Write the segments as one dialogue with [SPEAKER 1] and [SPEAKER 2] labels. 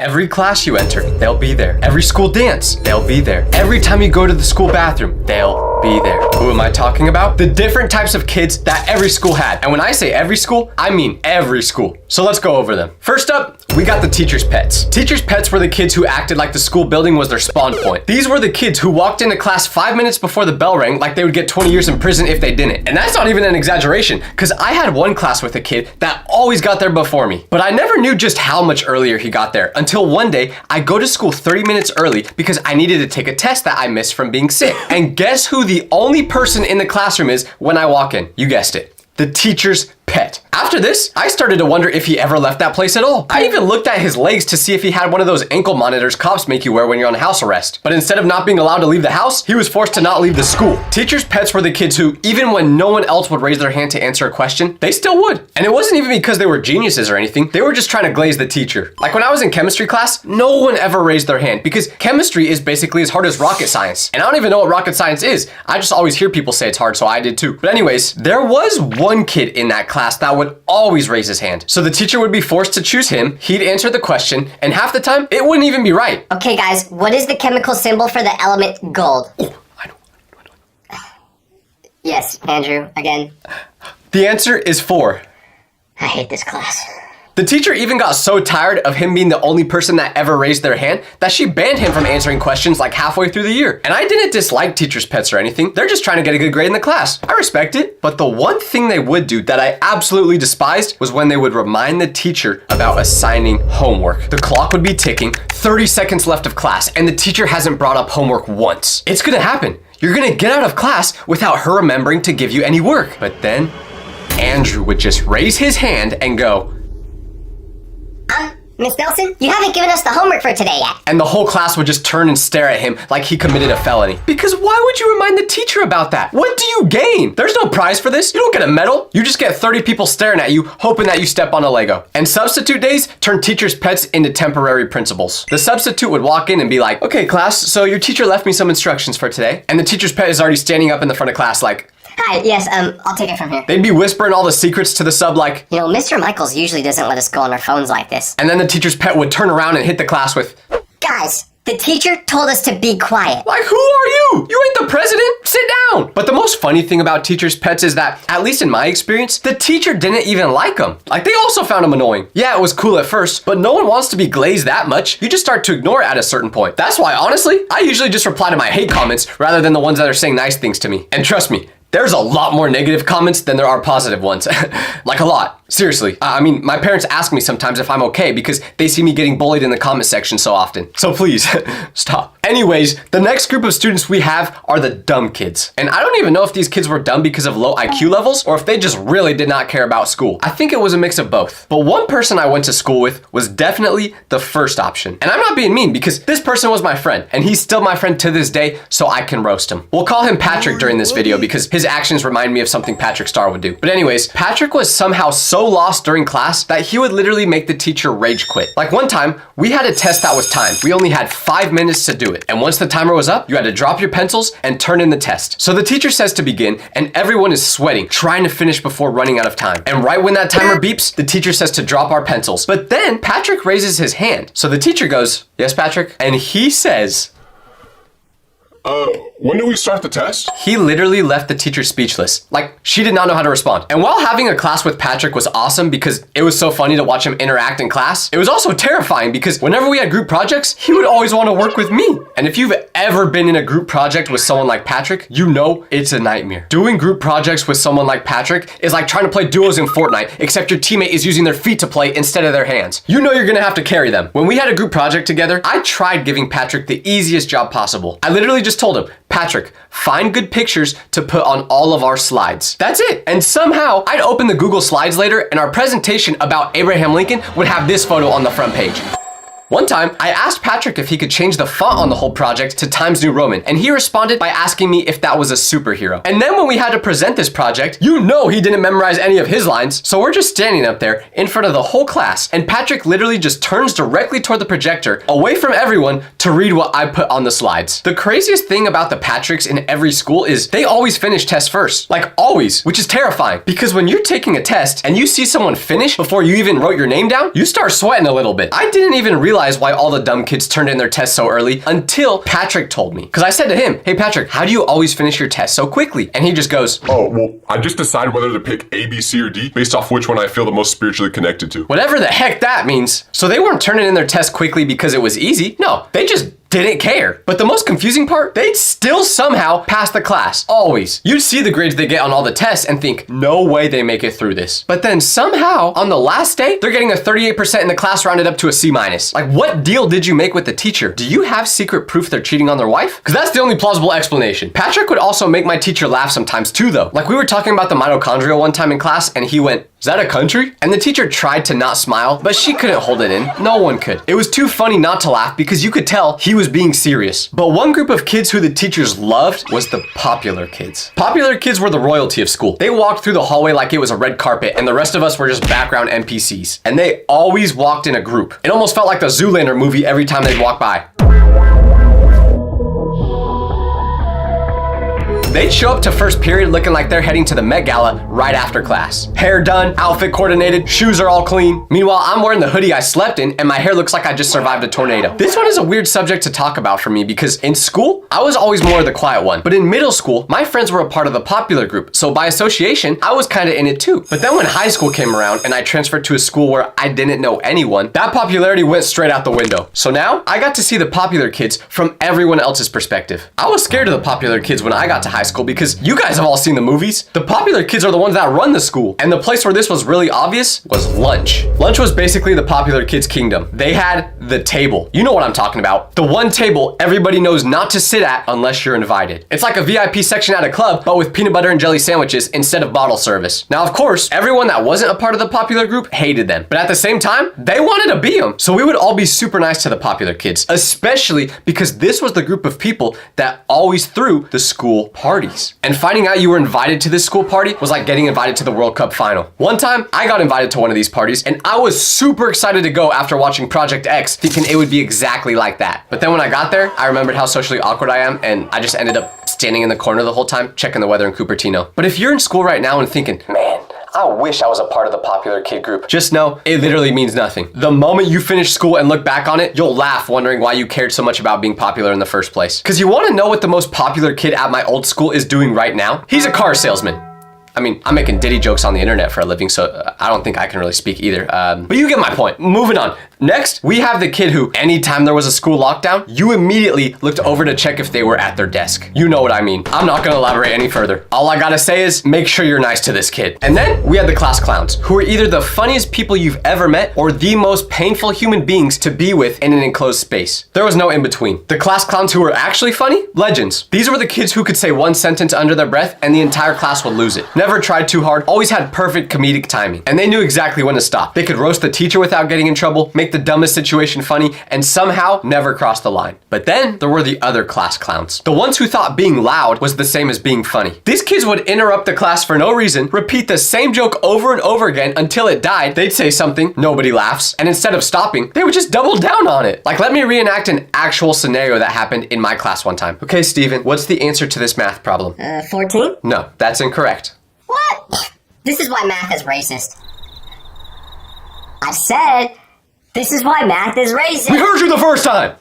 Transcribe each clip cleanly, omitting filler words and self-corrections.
[SPEAKER 1] Every class you enter, they'll be there. Every school dance, they'll be there. Every time you go to the school bathroom, they'll be there. Who am I talking about? The different types of kids that every school had. And when I say every school, I mean every school. So let's go over them. First up, we got the teacher's pets. Teacher's pets were the kids who acted like the school building was their spawn point. These were the kids who walked into class 5 minutes before the bell rang like they would get 20 years in prison if they didn't. And that's not even an exaggeration, because I had one class with a kid that always got there before me. But I never knew just how much earlier he got there until one day I go to school 30 minutes early because I needed to take a test that I missed from being sick. And guess who the only person in the classroom is when I walk in? You guessed it. The teacher's pet. After this, I started to wonder if he ever left that place at all. I even looked at his legs to see if he had one of those ankle monitors cops make you wear when you're on house arrest. But instead of not being allowed to leave the house, he was forced to not leave the school. Teachers' pets were the kids who, even when no one else would raise their hand to answer a question, they still would. And it wasn't even because they were geniuses or anything. They were just trying to glaze the teacher. Like when I was in chemistry class, no one ever raised their hand because chemistry is basically as hard as rocket science. And I don't even know what rocket science is. I just always hear people say it's hard, so I did too. But anyways, there was one kid in that class that would always raise his hand. So the teacher would be forced to choose him, he'd answer the question, and half the time, it wouldn't even be right.
[SPEAKER 2] Okay guys, what is the chemical symbol for the element gold?
[SPEAKER 1] Oh, I know.
[SPEAKER 2] Yes, Andrew, again.
[SPEAKER 1] The answer is 4.
[SPEAKER 2] I hate this class.
[SPEAKER 1] The teacher even got so tired of him being the only person that ever raised their hand that she banned him from answering questions like halfway through the year. And I didn't dislike teachers' pets or anything. They're just trying to get a good grade in the class. I respect it. But the one thing they would do that I absolutely despised was when they would remind the teacher about assigning homework. The clock would be ticking, 30 seconds left of class, and the teacher hasn't brought up homework once. It's gonna happen. You're gonna get out of class without her remembering to give you any work. But then Andrew would just raise his hand and go,
[SPEAKER 2] Miss Nelson, you haven't given us the homework for today yet.
[SPEAKER 1] and the whole class would just turn and stare at him like he committed a felony. Because why would you remind the teacher about that? What do you gain? There's no prize for this. You don't get a medal. You just get 30 people staring at you, hoping that you step on a Lego. And substitute days turn teachers' pets into temporary principals. The substitute would walk in and be like, okay, class, so your teacher left me some instructions for today. And the teacher's pet is already standing up in the front of class like,
[SPEAKER 2] Hi, yes, I'll take it from here.
[SPEAKER 1] they'd be whispering all the secrets to the sub like,
[SPEAKER 2] You know, Mr. Michaels usually doesn't let us go on our phones like this.
[SPEAKER 1] and then the teacher's pet would turn around and hit the class with,
[SPEAKER 2] Guys, the teacher told us to be quiet.
[SPEAKER 1] like, who are you? You ain't the president. Sit down. But the most funny thing about teachers' pets is that, at least in my experience, the teacher didn't even like them. Like, they also found them annoying. Yeah, it was cool at first, but no one wants to be glazed that much. You just start to ignore it at a certain point. That's why, honestly, I usually just reply to my hate comments rather than the ones that are saying nice things to me. And trust me, there's a lot more negative comments than there are positive ones. Like a lot. Seriously. I mean, my parents ask me sometimes if I'm okay because they see me getting bullied in the comment section so often. So please, stop. Anyways, the next group of students we have are the dumb kids. And I don't even know if these kids were dumb because of low IQ levels or if they just really did not care about school. I think it was a mix of both. But one person I went to school with was definitely the first option. And I'm not being mean because this person was my friend and he's still my friend to this day, so I can roast him. We'll call him Patrick during this video because his actions remind me of something Patrick Star would do. But anyways, Patrick was somehow so lost during class that he would literally make the teacher rage quit. Like one time, we had a test that was timed. We only had 5 minutes to do it. And once the timer was up, you had to drop your pencils and turn in the test. So the teacher says to begin, and everyone is sweating, trying to finish before running out of time. And right when that timer beeps, the teacher says to drop our pencils. But then Patrick raises his hand. So the teacher goes, yes, Patrick? And he says,
[SPEAKER 3] when do we start the test?
[SPEAKER 1] he literally left the teacher speechless. Like, she did not know how to respond. And while having a class with Patrick was awesome because it was so funny to watch him interact in class, it was also terrifying because whenever we had group projects, he would always want to work with me. And if you've ever been in a group project with someone like Patrick, you know it's a nightmare. Doing group projects with someone like Patrick is like trying to play duos in Fortnite, except your teammate is using their feet to play instead of their hands. You know you're gonna have to carry them. When we had a group project together, I tried giving Patrick the easiest job possible. I literally just told him, Patrick, find good pictures to put on all of our slides. That's it. And somehow I'd open the Google Slides later and our presentation about Abraham Lincoln would have this photo on the front page. One time, I asked Patrick if he could change the font on the whole project to Times New Roman, and he responded by asking me if that was a superhero. And then when we had to present this project, you know he didn't memorize any of his lines, so we're just standing up there in front of the whole class, and Patrick literally just turns directly toward the projector, away from everyone, to read what I put on the slides. The craziest thing about the Patricks in every school is they always finish tests first. Like always, which is terrifying, because when you're taking a test and you see someone finish before you even wrote your name down, you start sweating a little bit. I didn't even realize realize why all the dumb kids turned in their tests so early until Patrick told me. Because I said to him, hey Patrick, how do you always finish your tests so quickly? And he just goes,
[SPEAKER 3] oh, well, I just decided whether to pick A, B, C, or D based off which one I feel the most spiritually connected to.
[SPEAKER 1] Whatever the heck that means. So they weren't turning in their tests quickly because it was easy. No, they just didn't care. But the most confusing part, they'd still somehow pass the class. Always. You'd see the grades they get on all the tests and think, no way they make it through this. But then somehow, on the last day, they're getting a 38% in the class rounded up to a C-. Like, what deal did you make with the teacher? Do you have secret proof they're cheating on their wife? Because that's the only plausible explanation. Patrick would also make my teacher laugh sometimes too, though. Like, we were talking about the mitochondria one time in class, and he went, is that a country? And the teacher tried to not smile, but she couldn't hold it in. No one could. It was too funny not to laugh because you could tell he was being serious. But one group of kids who the teachers loved was the popular kids. Popular kids were the royalty of school. They walked through the hallway like it was a red carpet, and the rest of us were just background NPCs. And they always walked in a group. It almost felt like the Zoolander movie every time they'd walk by. They'd show up to first period looking like they're heading to the Met Gala right after class. Hair done, outfit coordinated, shoes are all clean. Meanwhile, I'm wearing the hoodie I slept in and my hair looks like I just survived a tornado. This one is a weird subject to talk about for me because in school, I was always more of the quiet one. But in middle school, my friends were a part of the popular group. So by association, I was kind of in it too. But then when high school came around and I transferred to a school where I didn't know anyone, that popularity went straight out the window. So now I got to see the popular kids from everyone else's perspective. I was scared of the popular kids when I got to high school because you guys have all seen the movies. The popular kids are the ones that run the school. And the place where this was really obvious was lunch. Lunch was basically the popular kids' kingdom. They had the table. You know what I'm talking about. The one table everybody knows not to sit at unless you're invited. It's like a VIP section at a club, but with peanut butter and jelly sandwiches instead of bottle service. Now, of course, everyone that wasn't a part of the popular group hated them. But at the same time, they wanted to be them. So we would all be super nice to the popular kids, especially because this was the group of people that always threw the school parties. And finding out you were invited to this school party was like getting invited to the World Cup final. One time, I got invited to one of these parties and I was super excited to go after watching Project X, thinking it would be exactly like that. But then when I got there, I remembered how socially awkward I am and I just ended up standing in the corner the whole time, checking the weather in Cupertino. But if you're in school right now and thinking, man, I wish I was a part of the popular kid group, just know it literally means nothing. The moment you finish school and look back on it, you'll laugh wondering why you cared so much about being popular in the first place. Because you want to know what the most popular kid at my old school is doing right now? He's a car salesman. I mean, I'm making Diddy jokes on the internet for a living, so I don't think I can really speak either. But you get my point. Moving on. Next, we have the kid who, anytime there was a school lockdown, you immediately looked over to check if they were at their desk. You know what I mean. I'm not gonna elaborate any further. All I gotta say is, make sure you're nice to this kid. And then we had the class clowns, who are either the funniest people you've ever met or the most painful human beings to be with in an enclosed space. There was no in between. The class clowns who were actually funny, legends. These were the kids who could say one sentence under their breath and the entire class would lose it. Never tried too hard, always had perfect comedic timing, and they knew exactly when to stop. They could roast the teacher without getting in trouble, make the dumbest situation funny, and somehow never cross the line. But then there were the other class clowns. The ones who thought being loud was the same as being funny. These kids would interrupt the class for no reason, repeat the same joke over and over again until it died. They'd say something, nobody laughs, and instead of stopping, they would just double down on it. Like, let me reenact an actual scenario that happened in my class one time. Okay, Steven, what's the answer to this math problem?
[SPEAKER 2] 14?
[SPEAKER 1] No, that's incorrect.
[SPEAKER 2] What? This is why math is racist. I said, this is why math is racist.
[SPEAKER 1] We heard you the first time!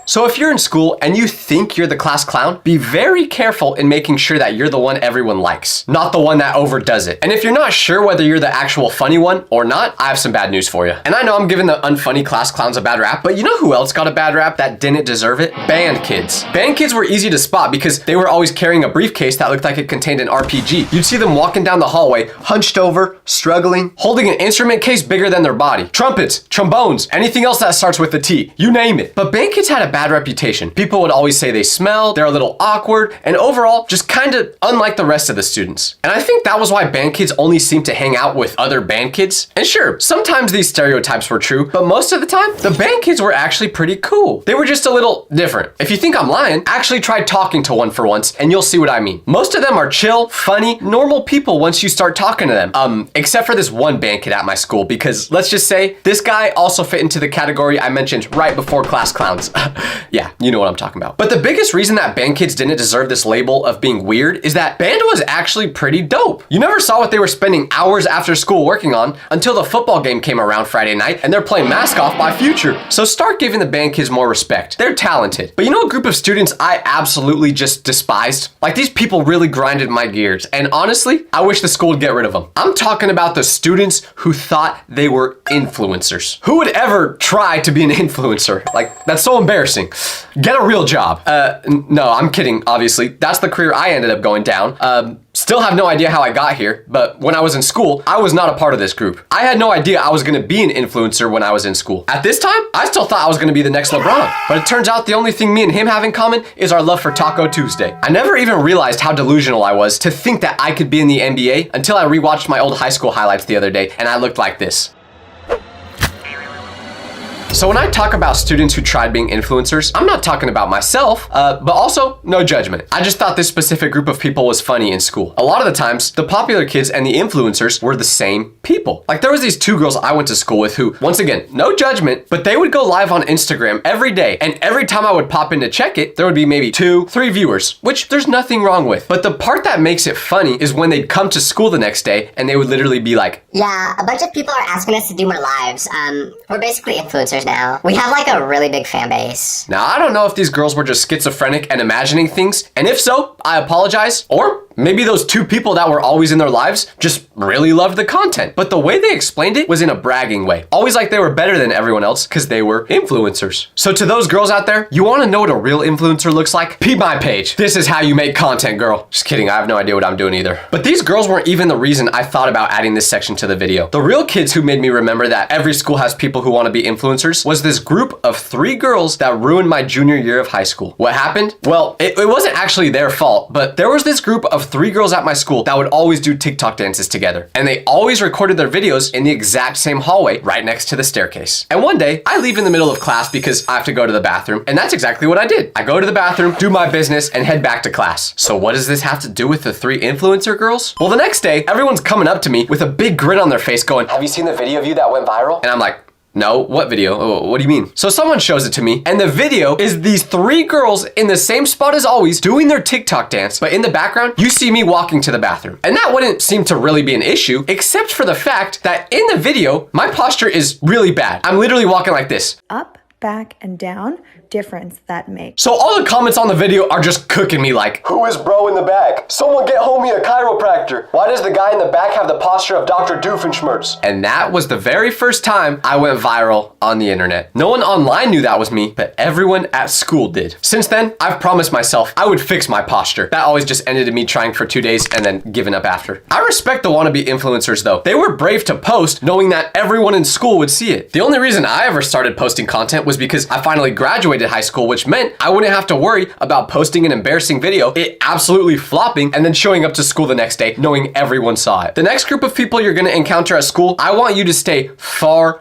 [SPEAKER 1] So if you're in school and you think you're the class clown, be very careful in making sure that you're the one everyone likes, not the one that overdoes it. And if you're not sure whether you're the actual funny one or not, I have some bad news for you. And I know I'm giving the unfunny class clowns a bad rap, but you know who else got a bad rap that didn't deserve it? Band kids. Band kids were easy to spot because they were always carrying a briefcase that looked like it contained an RPG. You'd see them walking down the hallway, hunched over, struggling, holding an instrument case bigger than their body. Trumpets, trombones, anything else that starts with a T, you name it. But band kids had a bad reputation. People would always say they smell, they're a little awkward, and overall, just kind of unlike the rest of the students. And I think that was why band kids only seemed to hang out with other band kids. And sure, sometimes these stereotypes were true, but most of the time, the band kids were actually pretty cool. They were just a little different. If you think I'm lying, actually try talking to one for once, and you'll see what I mean. Most of them are chill, funny, normal people once you start talking to them. Except for this one band kid at my school, because let's just say, this guy also fit into the category I mentioned right before class clowns. Yeah, you know what I'm talking about. But the biggest reason that band kids didn't deserve this label of being weird is that band was actually pretty dope. You never saw what they were spending hours after school working on until the football game came around Friday night and they're playing Mask Off by Future. So start giving the band kids more respect. They're talented. But you know a group of students I absolutely just despised? Like, these people really grinded my gears, and honestly, I wish the school would get rid of them. I'm talking about the students who thought they were influencers. Who would ever try to be an influencer? Like, that's so embarrassing. Get a real job. No, I'm kidding, obviously. That's the career I ended up going down. Still have no idea how I got here, but when I was in school, I was not a part of this group. I had no idea I was gonna be an influencer when I was in school. At this time, I still thought I was gonna be the next LeBron, but it turns out the only thing me and him have in common is our love for Taco Tuesday. I never even realized how delusional I was to think that I could be in the NBA until I rewatched my old high school highlights the other day and I looked like this. So when I talk about students who tried being influencers, I'm not talking about myself, but also no judgment. I just thought this specific group of people was funny in school. A lot of the times, the popular kids and the influencers were the same people. Like, there was these two girls I went to school with who, once again, no judgment, but they would go live on Instagram every day, and every time I would pop in to check it, there would be maybe 2-3 viewers, which there's nothing wrong with. But the part that makes it funny is when they'd come to school the next day and they would literally be like,
[SPEAKER 2] yeah, a bunch of people are asking us to do more lives. We're basically influencers now. We have like a really big fan base.
[SPEAKER 1] Now, I don't know if these girls were just schizophrenic and imagining things, and if so, I apologize. Or maybe those two people that were always in their lives just really loved the content. But the way they explained it was in a bragging way. Always like they were better than everyone else because they were influencers. So to those girls out there, you want to know what a real influencer looks like? Peep my page. This is how you make content, girl. Just kidding, I have no idea what I'm doing either. But these girls weren't even the reason I thought about adding this section to the video. The real kids who made me remember that every school has people who want to be influencers was this group of 3 girls that ruined my junior year of high school. What happened? Well, it wasn't actually their fault, but there was this group of 3 girls at my school that would always do TikTok dances together. And they always recorded their videos in the exact same hallway right next to the staircase. And one day, I leave in the middle of class because I have to go to the bathroom, and that's exactly what I did. I go to the bathroom, do my business, and head back to class. So what does this have to do with the 3 influencer girls? Well, the next day, everyone's coming up to me with a big grin on their face going, "Have you seen the video of you that went viral?" And I'm like, "No, what video? Oh, what do you mean?" So someone shows it to me, and the video is these 3 girls in the same spot as always doing their TikTok dance, but in the background, you see me walking to the bathroom. And that wouldn't seem to really be an issue, except for the fact that in the video, my posture is really bad. I'm literally walking like this.
[SPEAKER 4] Up, back, and down, difference that makes.
[SPEAKER 1] So all the comments on the video are just cooking me like, "Who is bro in the back? Someone get homie a chiropractor. Why does the guy in the back have the posture of Dr. Doofenshmirtz?" And that was the very first time I went viral on the internet. No one online knew that was me, but everyone at school did. Since then, I've promised myself I would fix my posture. That always just ended in me trying for 2 days and then giving up after. I respect the wannabe influencers though. They were brave to post knowing that everyone in school would see it. The only reason I ever started posting content was because I finally graduated high school, which meant I wouldn't have to worry about posting an embarrassing video, it absolutely flopping, and then showing up to school the next day knowing everyone saw it. The next group of people you're gonna encounter at school, I want you to stay far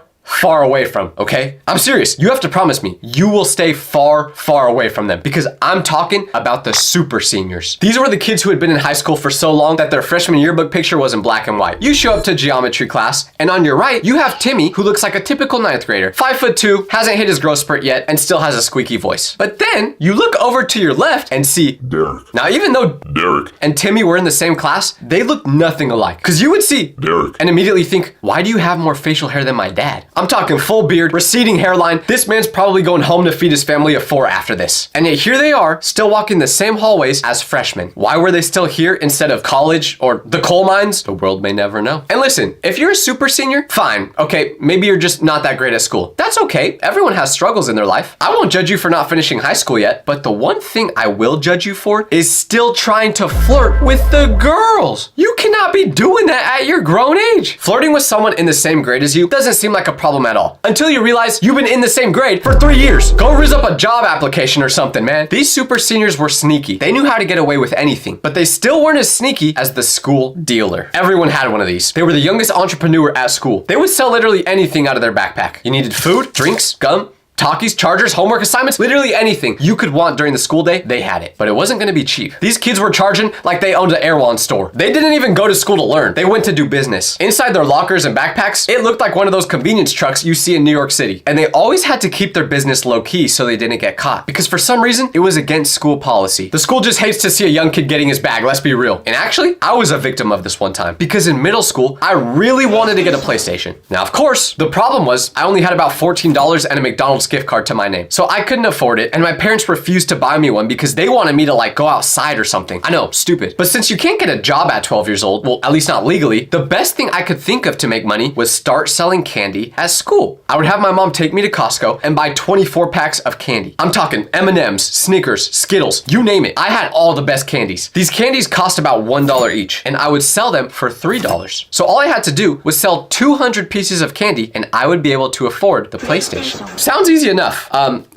[SPEAKER 1] away from, okay? I'm serious. You have to promise me you will stay far away from them, because I'm talking about the super seniors. These were the kids who had been in high school for so long that their freshman yearbook picture was in black and white. You show up to geometry class, and on your right, you have Timmy, who looks like a typical 9th grader. 5'2", hasn't hit his growth spurt yet, and still has a squeaky voice. But then, you look over to your left and see
[SPEAKER 3] Derek.
[SPEAKER 1] Now, even though
[SPEAKER 3] Derek
[SPEAKER 1] and Timmy were in the same class, they look nothing alike. Because you would see
[SPEAKER 3] Derek
[SPEAKER 1] and immediately think, why do you have more facial hair than my dad? I'm talking full beard, receding hairline. This man's probably going home to feed his family of 4 after this. And yet here they are, still walking the same hallways as freshmen. Why were they still here instead of college or the coal mines? The world may never know. And listen, if you're a super senior, fine. Okay, maybe you're just not that great at school. That's okay. Everyone has struggles in their life. I won't judge you for not finishing high school yet, but the one thing I will judge you for is still trying to flirt with the girls. You cannot be doing that at your grown age. Flirting with someone in the same grade as you doesn't seem like a problem at all, until you realize you've been in the same grade for 3 years. Go riz up a job application or something, man. These super seniors were sneaky. They knew how to get away with anything, but they still weren't as sneaky as the school dealer. Everyone had one of these. They were the youngest entrepreneur at school. They would sell literally anything out of their backpack. You needed food, drinks, gum, Talkies, chargers, homework assignments, literally anything you could want during the school day, they had it. But it wasn't gonna be cheap. These kids were charging like they owned an Erewhon store. They didn't even go to school to learn. They went to do business. Inside their lockers and backpacks, it looked like one of those convenience trucks you see in New York City. And they always had to keep their business low key so they didn't get caught. Because for some reason, it was against school policy. The school just hates to see a young kid getting his bag, let's be real. And actually, I was a victim of this one time. Because in middle school, I really wanted to get a PlayStation. Now, of course, the problem was I only had about $14 and a McDonald's gift card to my name. So I couldn't afford it, and my parents refused to buy me one because they wanted me to like go outside or something. I know, stupid. But since you can't get a job at 12 years old, well, at least not legally, the best thing I could think of to make money was start selling candy at school. I would have my mom take me to Costco and buy 24 packs of candy. I'm talking M&Ms, Snickers, Skittles, you name it. I had all the best candies. These candies cost about $1 each, and I would sell them for $3. So all I had to do was sell 200 pieces of candy, and I would be able to afford the PlayStation. Sounds easy enough.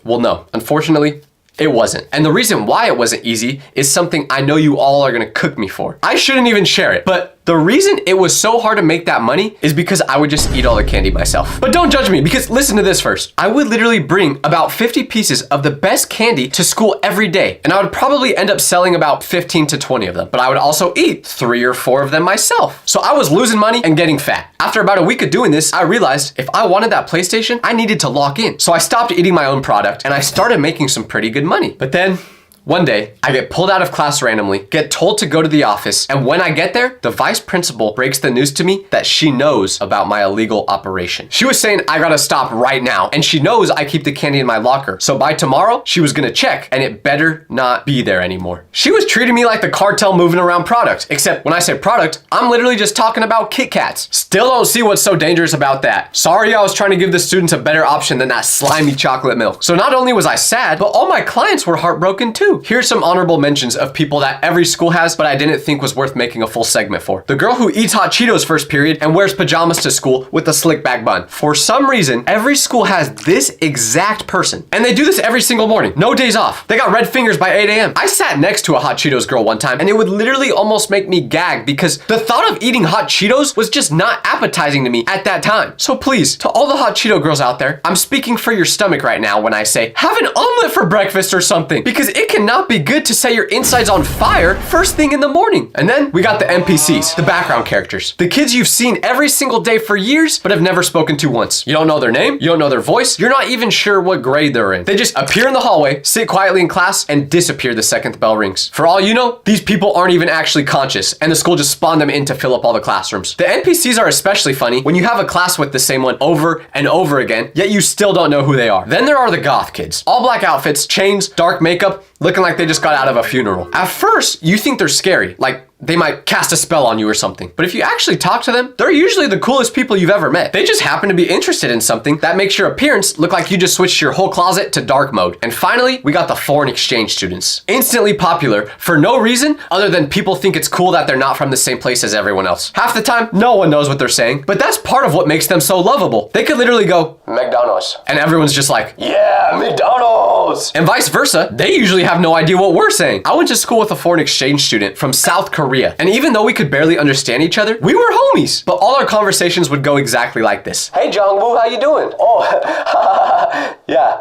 [SPEAKER 1] Well, no, unfortunately, it wasn't. And the reason why it wasn't easy is something I know you all are gonna cook me for. I shouldn't even share it, but the reason it was so hard to make that money is because I would just eat all the candy myself. But don't judge me, because listen to this first. I would literally bring about 50 pieces of the best candy to school every day, and I would probably end up selling about 15 to 20 of them. But I would also eat 3 or 4 of them myself. So I was losing money and getting fat. After about a week of doing this, I realized if I wanted that PlayStation, I needed to lock in. So I stopped eating my own product, and I started making some pretty good money. But then, one day, I get pulled out of class randomly, get told to go to the office, and when I get there, the vice principal breaks the news to me that she knows about my illegal operation. She was saying I gotta stop right now, and she knows I keep the candy in my locker. So by tomorrow, she was gonna check, and it better not be there anymore. She was treating me like the cartel moving around product, except when I say product, I'm literally just talking about Kit Kats. Still don't see what's so dangerous about that. Sorry, I was trying to give the students a better option than that slimy chocolate milk. So not only was I sad, but all my clients were heartbroken too. Here's some honorable mentions of people that every school has, but I didn't think was worth making a full segment for. The girl who eats hot Cheetos first period and wears pajamas to school with a slick back bun. For some reason, every school has this exact person. And they do this every single morning. No days off. They got red fingers by 8 a.m. I sat next to a hot Cheetos girl one time, and it would literally almost make me gag because the thought of eating hot Cheetos was just not appetizing to me at that time. So please, to all the hot Cheeto girls out there, I'm speaking for your stomach right now when I say, have an omelet for breakfast or something, because it cannot be good to set your insides on fire first thing in the morning. And then we got the NPCs, the background characters, the kids you've seen every single day for years but have never spoken to once. You don't know their name, you don't know their voice, you're not even sure what grade they're in. They just appear in the hallway, sit quietly in class, and disappear the second the bell rings. For all you know, these people aren't even actually conscious, and the school just spawned them in to fill up all the classrooms. The NPCs are especially funny when you have a class with the same one over and over again, yet you still don't know who they are. Then there are the goth kids. All black outfits, chains, dark makeup, looking like they just got out of a funeral. At first, you think they're scary, like they might cast a spell on you or something. But if you actually talk to them, they're usually the coolest people you've ever met. They just happen to be interested in something that makes your appearance look like you just switched your whole closet to dark mode. And finally, we got the foreign exchange students. Instantly popular for no reason other than people think it's cool that they're not from the same place as everyone else. Half the time, no one knows what they're saying, but that's part of what makes them so lovable. They could literally go, McDonald's, and everyone's just like, yeah, McDonald's. And vice versa, they usually have no idea what we're saying. I went to school with a foreign exchange student from South Korea, and even though we could barely understand each other, we were homies. But all our conversations would go exactly like this. Hey Jongwoo, how you doing? Oh, yeah,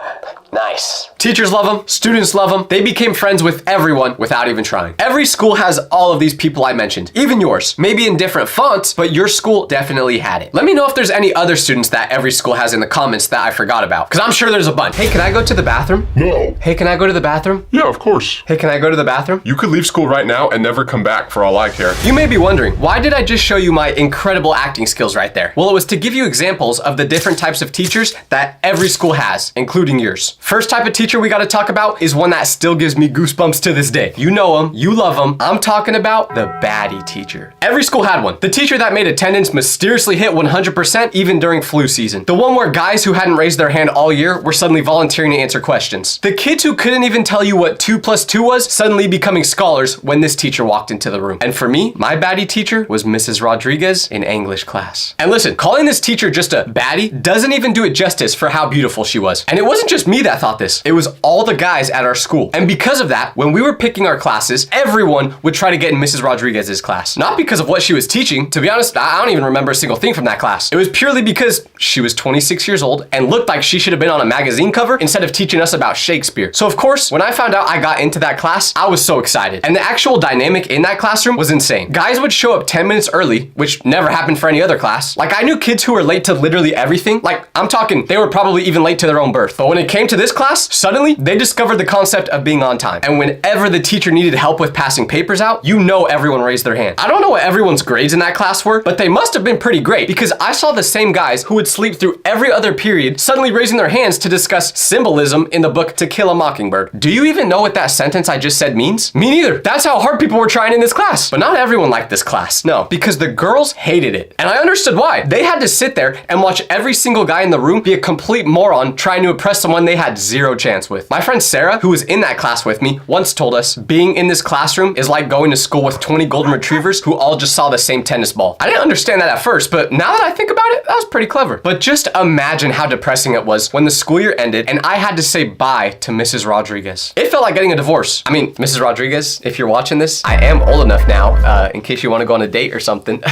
[SPEAKER 1] nice. Teachers love them, students love them. They became friends with everyone without even trying. Every school has all of these people I mentioned, even yours. Maybe in different fonts, but your school definitely had it. Let me know if there's any other students that every school has in the comments that I forgot about, because I'm sure there's a bunch. Hey, can I go to the bathroom?
[SPEAKER 3] No.
[SPEAKER 1] Hey, can I go to the bathroom?
[SPEAKER 3] Yeah, of course.
[SPEAKER 1] Hey, can I go to the bathroom?
[SPEAKER 3] You could leave school right now and never come back for all I care.
[SPEAKER 1] You may be wondering, why did I just show you my incredible acting skills right there? Well, it was to give you examples of the different types of teachers that every school has, including yours. First type of teacher we gotta talk about is one that still gives me goosebumps to this day. You know them, you love them. I'm talking about the baddie teacher. Every school had one. The teacher that made attendance mysteriously hit 100% even during flu season. The one where guys who hadn't raised their hand all year were suddenly volunteering to answer questions. The kids who couldn't even tell you what 2 + 2 was suddenly becoming scholars when this teacher walked into the room. And for me, my baddie teacher was Mrs. Rodriguez in English class. And listen, calling this teacher just a baddie doesn't even do it justice for how beautiful she was. And it wasn't just me that thought this. It was was all the guys at our school. And because of that, when we were picking our classes, everyone would try to get in Mrs. Rodriguez's class. Not because of what she was teaching. To be honest, I don't even remember a single thing from that class. It was purely because she was 26 years old and looked like she should have been on a magazine cover instead of teaching us about Shakespeare. So of course, when I found out I got into that class, I was so excited. And the actual dynamic in that classroom was insane. Guys would show up 10 minutes early, which never happened for any other class. Like, I knew kids who were late to literally everything. Like, I'm talking, they were probably even late to their own birth. But when it came to this class, suddenly they discovered the concept of being on time. And whenever the teacher needed help with passing papers out, you know everyone raised their hand. I don't know what everyone's grades in that class were, but they must have been pretty great because I saw the same guys who would sleep through every other period suddenly raising their hands to discuss symbolism in the book To Kill a Mockingbird. Do you even know what that sentence I just said means? Me neither. That's how hard people were trying in this class. But not everyone liked this class. No, because the girls hated it. And I understood why. They had to sit there and watch every single guy in the room be a complete moron trying to impress someone they had zero chance with. My friend Sarah, who was in that class with me, once told us being in this classroom is like going to school with 20 golden retrievers who all just saw the same tennis ball. I didn't understand that at first, but now that I think about it, that was pretty clever. But just imagine how depressing it was when the school year ended and I had to say bye to Mrs. Rodriguez. It felt like getting a divorce. I mean, Mrs. Rodriguez, if you're watching this, I am old enough now, in case you want to go on a date or something.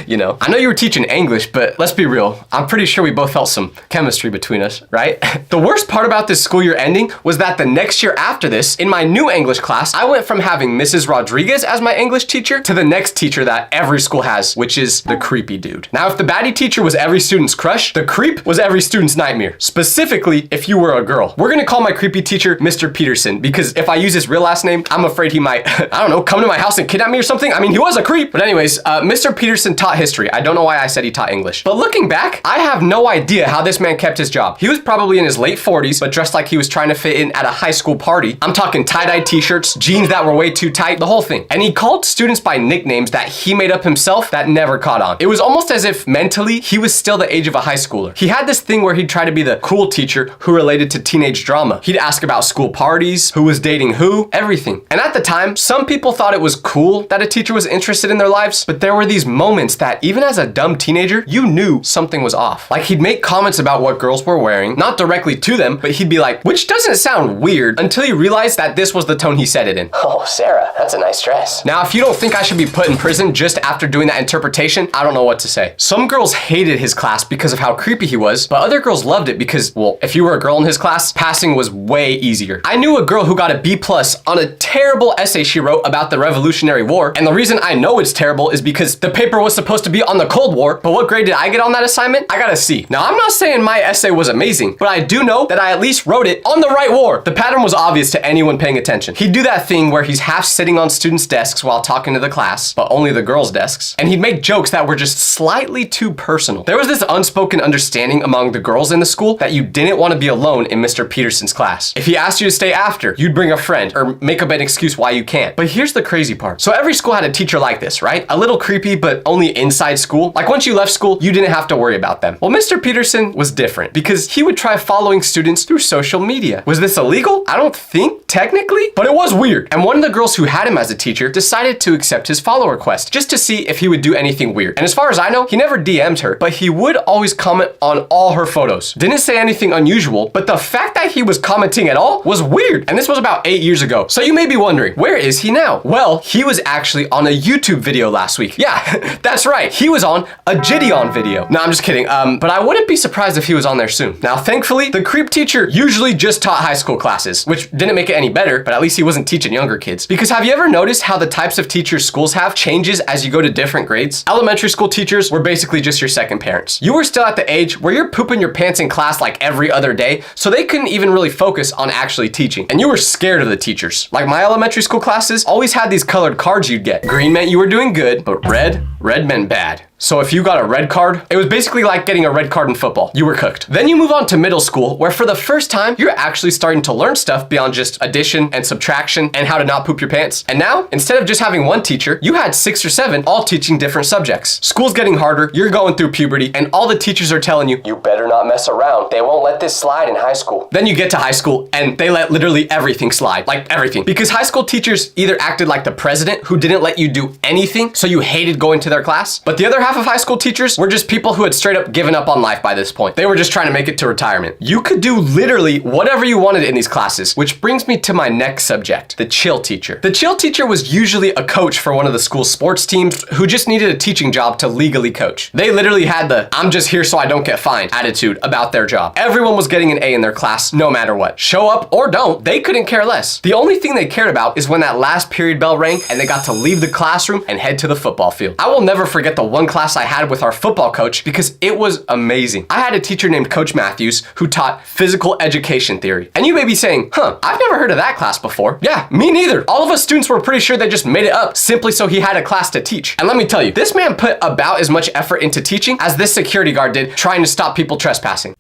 [SPEAKER 1] You know, I know you were teaching English, but let's be real. I'm pretty sure we both felt some chemistry between us, right? The worst part about this school year ending was that the next year after this, in my new English class, I went from having Mrs. Rodriguez as my English teacher to the next teacher that every school has, which is the creepy dude. Now, if the baddie teacher was every student's crush, the creep was every student's nightmare. Specifically, if you were a girl. We're gonna call my creepy teacher Mr. Peterson, because if I use his real last name, I'm afraid he might, I don't know, come to my house and kidnap me or something. I mean, he was a creep. But anyways, Mr. Peterson taught history. I don't know why I said he taught English. But looking back, I have no idea how this man kept his job. He was probably in his late 40s, but dressed like he was trying to fit in at a high school party. I'm talking tie-dye t-shirts, jeans that were way too tight, the whole thing. And he called students by nicknames that he made up himself that never caught on. It was almost as if mentally he was still the age of a high schooler. He had this thing where he'd try to be the cool teacher who related to teenage drama. He'd ask about school parties, who was dating who, everything. And at the time, some people thought it was cool that a teacher was interested in their lives, but there were these moments that even as a dumb teenager, you knew something was off. Like, he'd make comments about what girls were wearing, not directly to them, but he'd be like, which doesn't sound weird, until you realize that this was the tone he said it in. Oh, Sarah, that's a nice dress. Now, if you don't think I should be put in prison just after doing that interpretation, I don't know what to say. Some girls hated his class because of how creepy he was, but other girls loved it because, well, if you were a girl in his class, passing was way easier. I knew a girl who got a B+ on a terrible essay she wrote about the Revolutionary War, and the reason I know it's terrible is because the paper was supposed to be on the Cold War, but what grade did I get on that assignment? I got a C. Now, I'm not saying my essay was amazing, but I do know that I at least wrote it on the right war. The pattern was obvious to anyone paying attention. He'd do that thing where he's half sitting on students' desks while talking to the class, but only the girls' desks, and he'd make jokes that were just slightly too personal. There was this unspoken understanding among the girls in the school that you didn't want to be alone in Mr. Peterson's class. If he asked you to stay after, you'd bring a friend or make up an excuse why you can't. But here's the crazy part. So every school had a teacher like this, right? A little creepy, but only inside school. Like, once you left school, you didn't have to worry about them. Well, Mr. Peterson was different because he would try following students through social media. Was this illegal? I don't think technically, but it was weird. And one of the girls who had him as a teacher decided to accept his follow request just to see if he would do anything weird. And as far as I know, he never DM'd her, but he would always comment on all her photos. Didn't say anything unusual, but the fact that he was commenting at all was weird. And this was about 8 years ago. So you may be wondering, where is he now? Well, he was actually on a YouTube video last week. Yeah, that's right. He was on a Gideon video. No, I'm just kidding. But I wouldn't be surprised if he was on there soon. Now, thankfully, the creep teacher usually just taught high school classes, which didn't make it any better, but at least he wasn't teaching younger kids. Because have you ever noticed how the types of teachers schools have changes as you go to different grades? Elementary school teachers were basically just your second parents. You were still at the age where you're pooping your pants in class like every other day, so they couldn't even really focus on actually teaching. And you were scared of the teachers. Like, my elementary school classes always had these colored cards you'd get. Green meant you were doing good, but red meant bad. So if you got a red card, it was basically like getting a red card in football. You were cooked. Then you move on to middle school, where for the first time, you're actually starting to learn stuff beyond just addition and subtraction and how to not poop your pants. And now, instead of just having one teacher, you had 6 or 7 all teaching different subjects. School's getting harder, you're going through puberty, and all the teachers are telling you, you better not mess around. They won't let this slide in high school. Then you get to high school, and they let literally everything slide. Like, everything. Because high school teachers either acted like the president who didn't let you do anything, so you hated going to their class, but the other half half of high school teachers were just people who had straight up given up on life by this point. They were just trying to make it to retirement. You could do literally whatever you wanted in these classes, which brings me to my next subject, the chill teacher. The chill teacher was usually a coach for one of the school's sports teams who just needed a teaching job to legally coach. They literally had the "I'm just here so I don't get fined" attitude about their job. Everyone was getting an A in their class no matter what. Show up or don't, they couldn't care less. The only thing they cared about is when that last period bell rang and they got to leave the classroom and head to the football field. I will never forget the one class I had with our football coach because it was amazing. I had a teacher named Coach Matthews who taught physical education theory. And you may be saying, I've never heard of that class before. Yeah, me neither. All of us students were pretty sure they just made it up simply so he had a class to teach. And let me tell you, this man put about as much effort into teaching as this security guard did trying to stop people trespassing.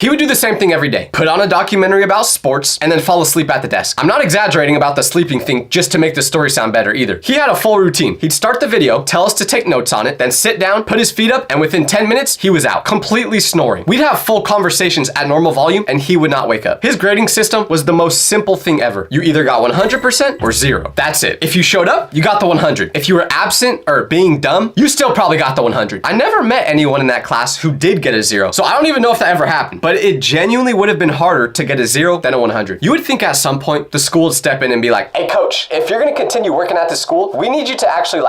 [SPEAKER 1] He would do the same thing every day. Put on a documentary about sports and then fall asleep at the desk. I'm not exaggerating about the sleeping thing just to make the story sound better either. He had a full routine. He'd start the video, tell us to take notes on it, then sit down, put his feet up, and within 10 minutes, he was out, completely snoring. We'd have full conversations at normal volume and he would not wake up. His grading system was the most simple thing ever. You either got 100% or 0. That's it. If you showed up, you got the 100. If you were absent or being dumb, you still probably got the 100. I never met anyone in that class who did get a 0, so I don't even know if that ever happened. But it genuinely would have been harder to get a 0 than a 100. You would think at some point the school would step in and be like, "Hey coach, if you're gonna continue working at this school, we need you to actually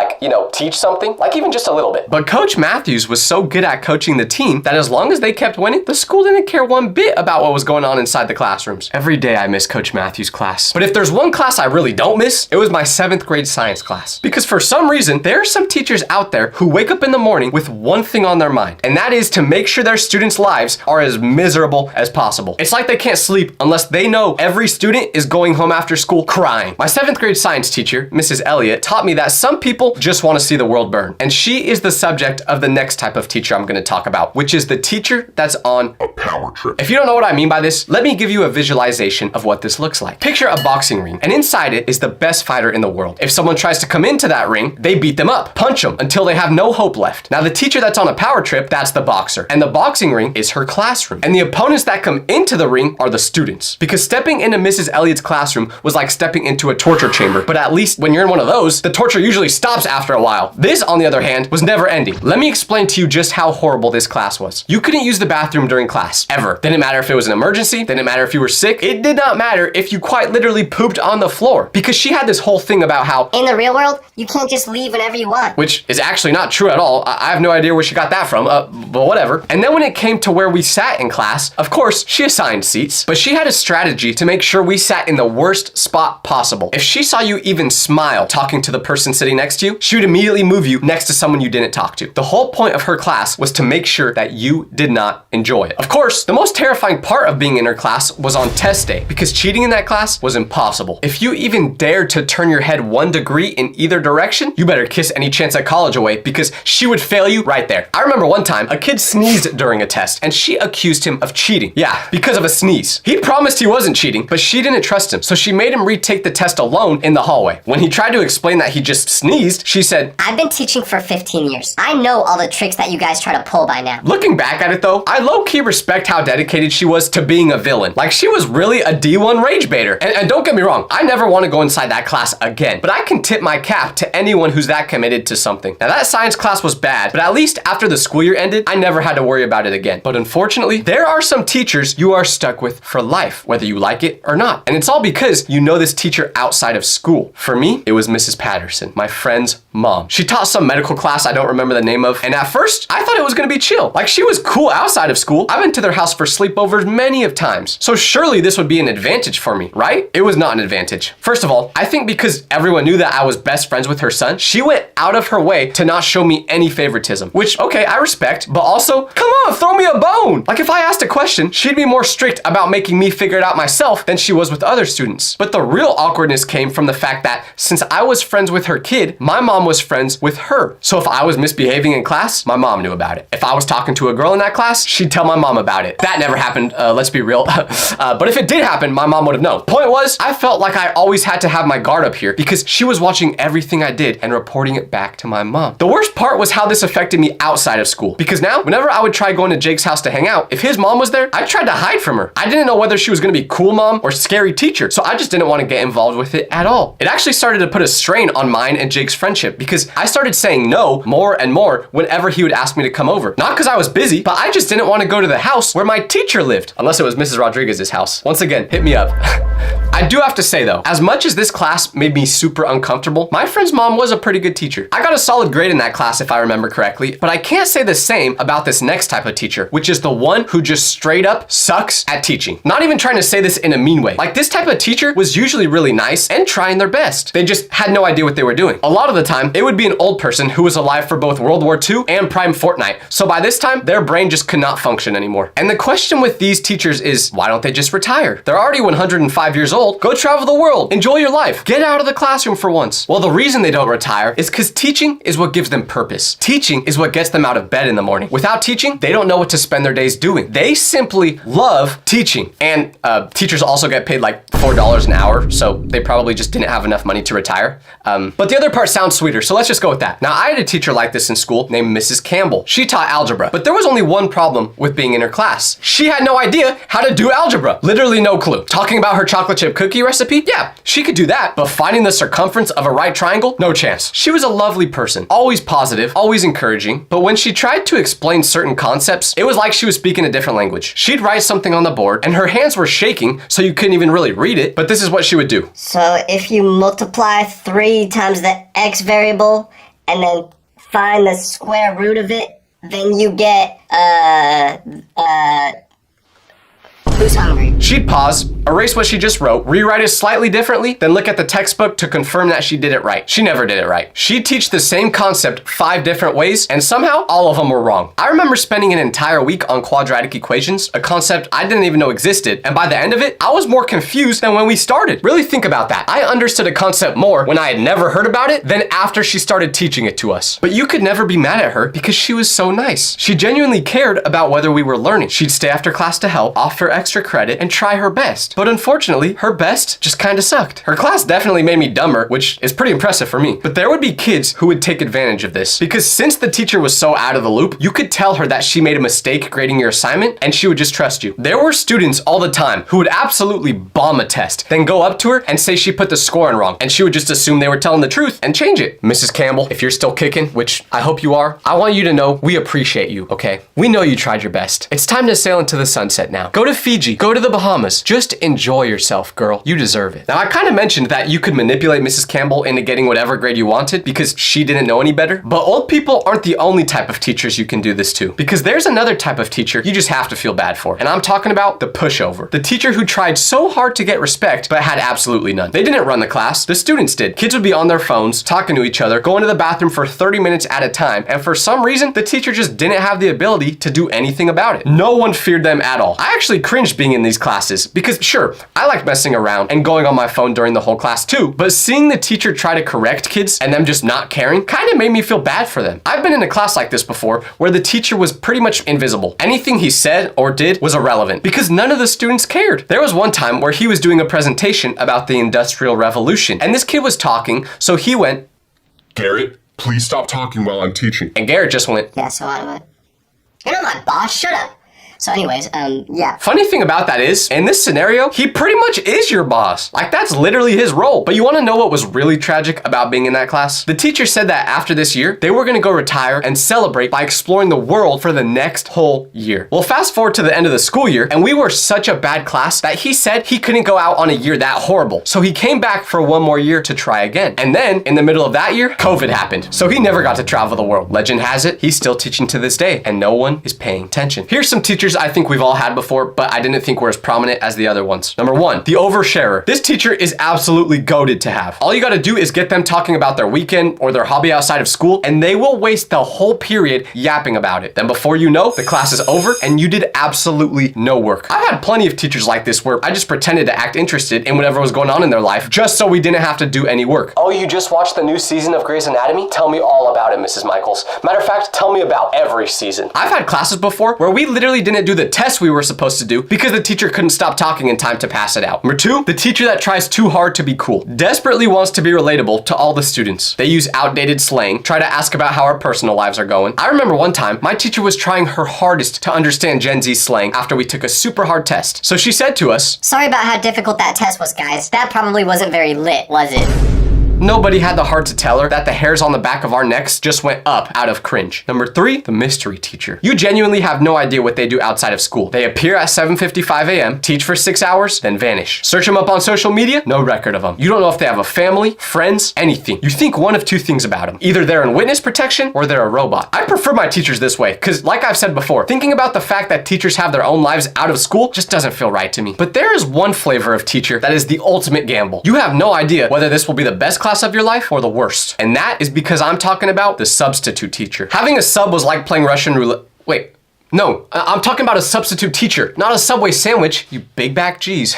[SPEAKER 1] teach something, like even just a little bit." But Coach Matthews was so good at coaching the team that as long as they kept winning, the school didn't care one bit about what was going on inside the classrooms. Every day I miss Coach Matthews' class. But if there's one class I really don't miss, it was my 7th grade science class. Because for some reason, there are some teachers out there who wake up in the morning with one thing on their mind, and that is to make sure their students' lives are as miserable as possible. It's like they can't sleep unless they know every student is going home after school crying. My 7th grade science teacher, Mrs. Elliott, taught me that some people just want to see the world burn. And she is the subject of the next type of teacher I'm going to talk about, which is the teacher that's on
[SPEAKER 3] A power trip.
[SPEAKER 1] If you don't know what I mean by this, let me give you a visualization of what this looks like. Picture a boxing ring, and inside it is the best fighter in the world. If someone tries to come into that ring, they beat them up, punch them until they have no hope left. Now the teacher that's on a power trip, that's the boxer. And the boxing ring is her classroom. And the opponents that come into the ring are the students. Because stepping into Mrs. Elliott's classroom was like stepping into a torture chamber. But at least when you're in one of those, the torture usually stops after a while. This, on the other hand, was never ending. Let me explain to you just how horrible this class was. You couldn't use the bathroom during class, ever. Didn't matter if it was an emergency, didn't matter if you were sick, it did not matter if you quite literally pooped on the floor. Because she had this whole thing about how
[SPEAKER 2] In the real world, you can't just leave whenever you want.
[SPEAKER 1] which is actually not true at all. I have no idea where she got that from, but whatever. And then when it came to where we sat in class, of course, she assigned seats, but she had a strategy to make sure we sat in the worst spot possible. If she saw you even smile talking to the person sitting next to you, she would immediately move you next to someone you didn't talk to. The whole point of her class was to make sure that you did not enjoy it. Of course, the most terrifying part of being in her class was on test day, because cheating in that class was impossible. If you even dared to turn your head 1 degree in either direction, you better kiss any chance at college away, because she would fail you right there. I remember one time, a kid sneezed during a test, and she accused him of cheating. Yeah, because of a sneeze. He promised he wasn't cheating, but she didn't trust him, so she made him retake the test alone in the hallway. When he tried to explain that he just sneezed, she said,
[SPEAKER 2] I've been teaching for 15 years. I know all the tricks that you guys try to pull by now.
[SPEAKER 1] Looking back at it though, I low-key respect how dedicated she was to being a villain. Like she was really a D1 rage baiter. And don't get me wrong, I never want to go inside that class again, but I can tip my cap to anyone who's that committed to something. Now that science class was bad, but at least after the school year ended, I never had to worry about it again. But unfortunately, there are some teachers you are stuck with for life, whether you like it or not. And it's all because you know this teacher outside of school. For me, it was Mrs. Patterson, my friend's mom. She taught some medical class I don't remember the name of, and at first, I thought it was gonna be chill. Like she was cool outside of school. I've been to their house for sleepovers many of times. So surely this would be an advantage for me, right? It was not an advantage. First of all, I think because everyone knew that I was best friends with her son, she went out of her way to not show me any favoritism, which, okay, I respect, but also, come on, throw me a bone. Like if I asked a question, she'd be more strict about making me figure it out myself than she was with other students. But the real awkwardness came from the fact that since I was friends with her kid, my mom was friends with her. So if I was misbehaving in class, my mom knew about it. If I was talking to a girl in that class, she'd tell my mom about it. That never happened, let's be real. But if it did happen, my mom would have known. Point was, I felt like I always had to have my guard up here because she was watching everything I did and reporting it back to my mom. The worst part was how this affected me outside of school, because now whenever I would try going to Jake's house to hang out, if his mom was there, I tried to hide from her. I didn't know whether she was gonna be cool mom or scary teacher, so I just didn't want to get involved with it at all. It actually started to put a strain on mine and Jake's friendship relationship because I started saying no more and more whenever he would ask me to come over. Not because I was busy, but I just didn't want to go to the house where my teacher lived. Unless it was Mrs. Rodriguez's house. Once again, hit me up. I do have to say though, as much as this class made me super uncomfortable, my friend's mom was a pretty good teacher. I got a solid grade in that class if I remember correctly, but I can't say the same about this next type of teacher, which is the one who just straight up sucks at teaching. Not even trying to say this in a mean way. Like, this type of teacher was usually really nice and trying their best. They just had no idea what they were doing. A lot of the time, it would be an old person who was alive for both World War II and Prime Fortnite. So by this time, their brain just could not function anymore. And the question with these teachers is, why don't they just retire? They're already 105 years old. Go travel the world. Enjoy your life. Get out of the classroom for once. Well, the reason they don't retire is because teaching is what gives them purpose. Teaching is what gets them out of bed in the morning. Without teaching, they don't know what to spend their days doing. They simply love teaching. And teachers also get paid like $4 an hour, so they probably just didn't have enough money to retire. But the other part sounds sweeter, so let's just go with that. Now, I had a teacher like this in school named Mrs. Campbell. She taught algebra, but there was only one problem with being in her class. She had no idea how to do algebra. Literally no clue. Talking about her chocolate chip cookie recipe? Yeah, she could do that, but finding the circumference of a right triangle? No chance. She was a lovely person, always positive, always encouraging, but when she tried to explain certain concepts, it was like she was speaking a different language. She'd write something on the board, and her hands were shaking, so you couldn't even really read it, but this is what she would do.
[SPEAKER 2] So if you multiply 3 times the x variable and then find the square root of it, then you get, who's hungry?
[SPEAKER 1] She'd pause, erase what she just wrote, rewrite it slightly differently, then look at the textbook to confirm that she did it right. She never did it right. She'd teach the same concept 5 different ways, and somehow all of them were wrong. I remember spending an entire week on quadratic equations, a concept I didn't even know existed, and by the end of it, I was more confused than when we started. Really think about that. I understood a concept more when I had never heard about it than after she started teaching it to us. But you could never be mad at her because she was so nice. She genuinely cared about whether we were learning. She'd stay after class to help, offer extra credit, and try her best. But unfortunately, her best just kinda sucked. Her class definitely made me dumber, which is pretty impressive for me. But there would be kids who would take advantage of this, because since the teacher was so out of the loop, you could tell her that she made a mistake grading your assignment, and she would just trust you. There were students all the time who would absolutely bomb a test, then go up to her and say she put the score in wrong, and she would just assume they were telling the truth and change it. Mrs. Campbell, if you're still kicking, which I hope you are, I want you to know we appreciate you, okay? We know you tried your best. It's time to sail into the sunset now. Go to Fiji, go to the Bahamas. Just enjoy yourself, girl. You deserve it. Now, I kind of mentioned that you could manipulate Mrs. Campbell into getting whatever grade you wanted because she didn't know any better. But old people aren't the only type of teachers you can do this to, because there's another type of teacher you just have to feel bad for. And I'm talking about the pushover. The teacher who tried so hard to get respect, but had absolutely none. They didn't run the class. The students did. Kids would be on their phones, talking to each other, going to the bathroom for 30 minutes at a time. And for some reason, the teacher just didn't have the ability to do anything about it. No one feared them at all. I actually cringed being in these classes because sure, I liked messing around and going on my phone during the whole class too, but seeing the teacher try to correct kids and them just not caring kind of made me feel bad for them. I've been in a class like this before where the teacher was pretty much invisible. Anything he said or did was irrelevant because none of the students cared. There was one time where he was doing a presentation about the Industrial Revolution, and this kid was talking, so he went,
[SPEAKER 3] Garrett, please stop talking while I'm teaching.
[SPEAKER 1] and Garrett just went,
[SPEAKER 2] Yeah, so you're not my boss, shut up. So anyways, yeah.
[SPEAKER 1] Funny thing about that is, in this scenario, he pretty much is your boss. Like, that's literally his role. But you want to know what was really tragic about being in that class? The teacher said that after this year, they were going to go retire and celebrate by exploring the world for the next whole year. Well, fast forward to the end of the school year, and we were such a bad class that he said he couldn't go out on a year that horrible. So he came back for one more year to try again. And then, in the middle of that year, COVID happened. So he never got to travel the world. Legend has it, he's still teaching to this day, and no one is paying attention. Here's some teachers I think we've all had before, but I didn't think were as prominent as the other ones. Number 1, the oversharer. This teacher is absolutely goated to have. All you gotta do is get them talking about their weekend or their hobby outside of school, and they will waste the whole period yapping about it. Then before you know, the class is over and you did absolutely no work. I've had plenty of teachers like this where I just pretended to act interested in whatever was going on in their life just so we didn't have to do any work. Oh, you just watched the new season of Grey's Anatomy? Tell me all about it, Mrs. Michaels. Matter of fact, tell me about every season. I've had classes before where we literally didn't do the test we were supposed to do because the teacher couldn't stop talking in time to pass it out. Number 2, the teacher that tries too hard to be cool. Desperately wants to be relatable to all the students. They use outdated slang, try to ask about how our personal lives are going. I remember one time, my teacher was trying her hardest to understand Gen Z slang after we took a super hard test. So she said to us,
[SPEAKER 2] Sorry about how difficult that test was, guys. That probably wasn't very lit, was it?
[SPEAKER 1] nobody had the heart to tell her that the hairs on the back of our necks just went up out of cringe. Number 3, the mystery teacher. You genuinely have no idea what they do outside of school. They appear at 7:55 a.m., teach for 6 hours, then vanish. Search them up on social media, no record of them. You don't know if they have a family, friends, anything. You think one of two things about them. Either they're in witness protection or they're a robot. I prefer my teachers this way because, like I've said before, thinking about the fact that teachers have their own lives out of school just doesn't feel right to me. But there is one flavor of teacher that is the ultimate gamble. You have no idea whether this will be the best class of your life or the worst. And that is because I'm talking about the substitute teacher. Having a sub was like playing Russian roulette. Wait. No, I'm talking about a substitute teacher, not a Subway sandwich, you big back G's.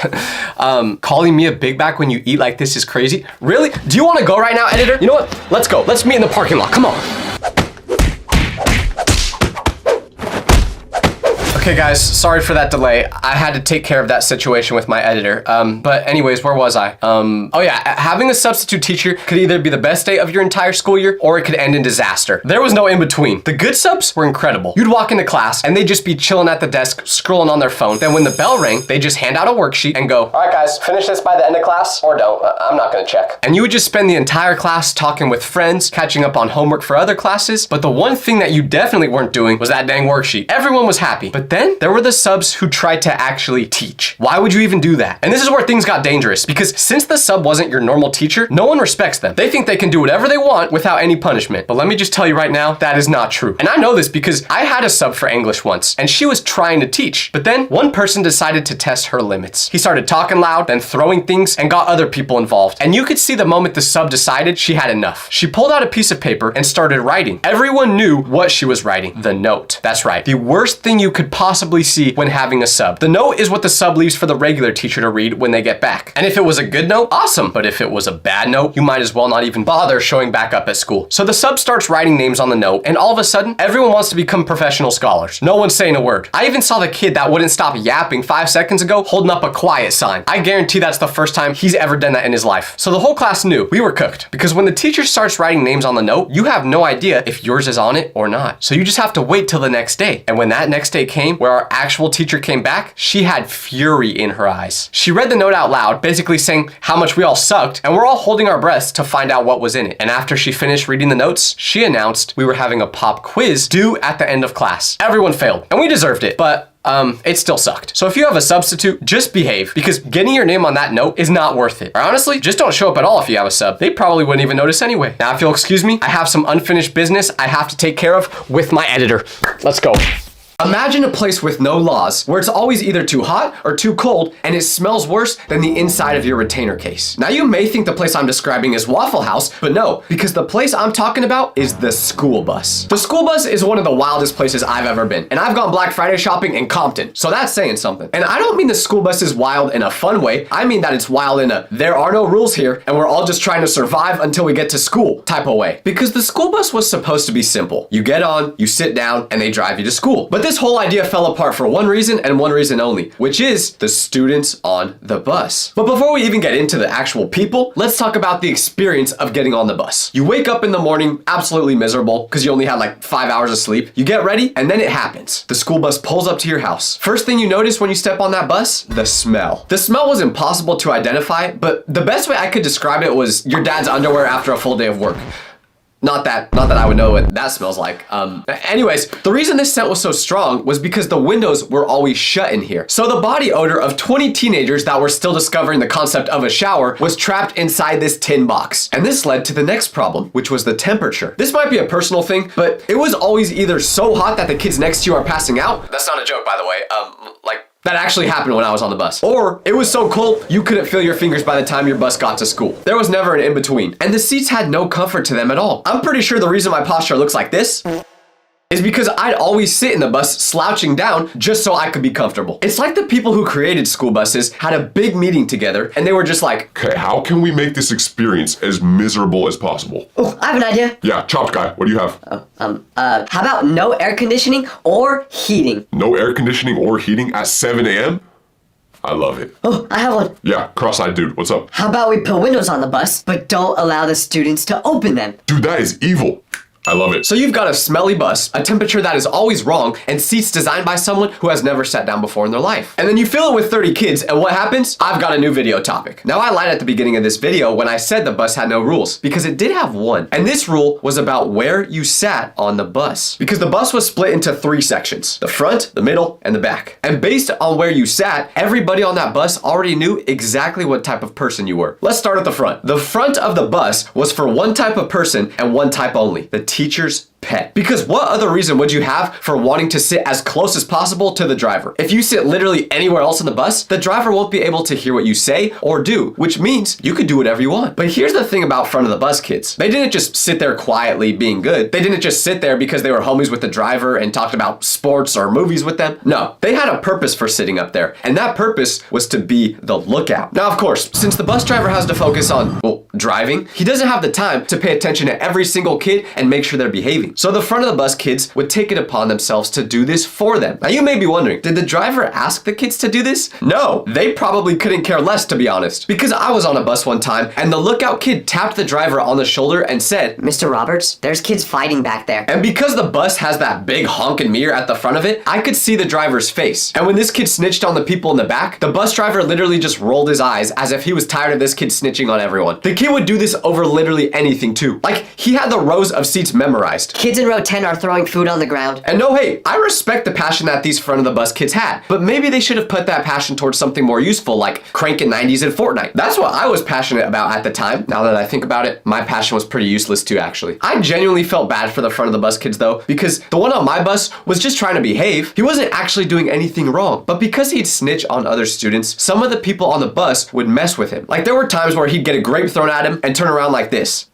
[SPEAKER 1] Calling me a big back when you eat like this is crazy. Really? Do you want to go right now, editor? You know what? Let's go. Let's meet in the parking lot. Come on. Okay guys, sorry for that delay. I had to take care of that situation with my editor. But anyways, where was I? Oh yeah, having a substitute teacher could either be the best day of your entire school year or it could end in disaster. There was no in between. The good subs were incredible. You'd walk into class and they'd just be chilling at the desk, scrolling on their phone. Then when the bell rang, they just hand out a worksheet and go, all right guys, finish this by the end of class or don't. I'm not gonna check. And you would just spend the entire class talking with friends, catching up on homework for other classes. But the one thing that you definitely weren't doing was that dang worksheet. Everyone was happy. But then there were the subs who tried to actually teach. Why would you even do that? And this is where things got dangerous because since the sub wasn't your normal teacher, no one respects them. They think they can do whatever they want without any punishment. But let me just tell you right now, that is not true. And I know this because I had a sub for English once and she was trying to teach. But then one person decided to test her limits. He started talking loud, then throwing things and got other people involved. And you could see the moment the sub decided she had enough. She pulled out a piece of paper and started writing. Everyone knew what she was writing. The note. That's right. The worst thing you could possibly see when having a sub. The note is what the sub leaves for the regular teacher to read when they get back. And if it was a good note, awesome. But if it was a bad note, you might as well not even bother showing back up at school. So the sub starts writing names on the note and all of a sudden, everyone wants to become professional scholars. No one's saying a word. I even saw the kid that wouldn't stop yapping 5 seconds ago holding up a quiet sign. I guarantee that's the first time he's ever done that in his life. So the whole class knew we were cooked because when the teacher starts writing names on the note, you have no idea if yours is on it or not. So you just have to wait till the next day. And when that next day came, where our actual teacher came back, she had fury in her eyes. She read the note out loud, basically saying how much we all sucked, and we're all holding our breaths to find out what was in it. And after she finished reading the notes, she announced we were having a pop quiz due at the end of class. Everyone failed, and we deserved it, but it still sucked. So if you have a substitute, just behave because getting your name on that note is not worth it. Or honestly, just don't show up at all if you have a sub. They probably wouldn't even notice anyway. Now, if you'll excuse me, I have some unfinished business I have to take care of with my editor. Let's go. Imagine a place with no laws, where it's always either too hot or too cold, and it smells worse than the inside of your retainer case. Now you may think the place I'm describing is Waffle House, but no, because the place I'm talking about is the school bus. The school bus is one of the wildest places I've ever been, and I've gone Black Friday shopping in Compton, so that's saying something. And I don't mean the school bus is wild in a fun way, I mean that it's wild in a there are no rules here, and we're all just trying to survive until we get to school type of way. Because the school bus was supposed to be simple. You get on, you sit down, and they drive you to school. But this whole idea fell apart for one reason and one reason only, which is the students on the bus. But before we even get into the actual people, let's talk about the experience of getting on the bus. You wake up in the morning absolutely miserable because you only had like 5 hours of sleep. You get ready and then it happens. The school bus pulls up to your house. First thing you notice when you step on that bus, the smell. The smell was impossible to identify, but the best way I could describe it was your dad's underwear after a full day of work. Not that I would know what that smells like. Anyways, the reason this scent was so strong was because the windows were always shut in here. So the body odor of 20 teenagers that were still discovering the concept of a shower was trapped inside this tin box. And this led to the next problem, which was the temperature. This might be a personal thing, but it was always either so hot that the kids next to you are passing out. That's not a joke, by the way. That actually happened when I was on the bus. Or it was so cold, you couldn't feel your fingers by the time your bus got to school. There was never an in-between. And the seats had no comfort to them at all. I'm pretty sure the reason my posture looks like this is because I'd always sit in the bus slouching down just so I could be comfortable. It's like the people who created school buses had a big meeting together and they were just like,
[SPEAKER 3] okay, how can we make this experience as miserable as possible?
[SPEAKER 2] Oh, I have an idea.
[SPEAKER 3] Yeah, chopped guy, what do you have?
[SPEAKER 2] How about no air conditioning or heating?
[SPEAKER 3] No air conditioning or heating at 7 a.m.? I love it.
[SPEAKER 2] Oh, I have one.
[SPEAKER 3] Yeah, cross-eyed dude, what's up?
[SPEAKER 2] How about we put windows on the bus, but don't allow the students to open them?
[SPEAKER 3] Dude, that is evil. I love it.
[SPEAKER 1] So you've got a smelly bus, a temperature that is always wrong, and seats designed by someone who has never sat down before in their life. And then you fill it with 30 kids, and what happens? I've got a new video topic. Now I lied at the beginning of this video when I said the bus had no rules, because it did have one. And this rule was about where you sat on the bus. Because the bus was split into 3 sections: the front, the middle, and the back. And based on where you sat, everybody on that bus already knew exactly what type of person you were. Let's start at the front. The front of the bus was for one type of person and one type only: the teacher's pet. Because what other reason would you have for wanting to sit as close as possible to the driver? If you sit literally anywhere else in the bus, the driver won't be able to hear what you say or do, which means you could do whatever you want. But here's the thing about front of the bus kids. They didn't just sit there quietly being good. They didn't just sit there because they were homies with the driver and talked about sports or movies with them. No, they had a purpose for sitting up there, and that purpose was to be the lookout. Now, of course, since the bus driver has to focus on, well, driving, he doesn't have the time to pay attention to every single kid and make sure they're behaving. So the front of the bus kids would take it upon themselves to do this for them. Now you may be wondering, did the driver ask the kids to do this? No, they probably couldn't care less, to be honest. Because I was on a bus one time and the lookout kid tapped the driver on the shoulder and said,
[SPEAKER 5] "Mr. Roberts, there's kids fighting back there."
[SPEAKER 1] And because the bus has that big honking mirror at the front of it, I could see the driver's face. And when this kid snitched on the people in the back, the bus driver literally just rolled his eyes as if he was tired of this kid snitching on everyone. The kid would do this over literally anything too. Like, he had the rows of seats memorized.
[SPEAKER 5] Kids in row 10 are throwing food on the ground.
[SPEAKER 1] And no, hey, I respect the passion that these front of the bus kids had, but maybe they should have put that passion towards something more useful, like cranking 90s and Fortnite. That's what I was passionate about at the time. Now that I think about it, my passion was pretty useless too, actually. I genuinely felt bad for the front of the bus kids though, because the one on my bus was just trying to behave. He wasn't actually doing anything wrong, but because he'd snitch on other students, some of the people on the bus would mess with him. Like, there were times where he'd get a grape thrown at him and turn around like this.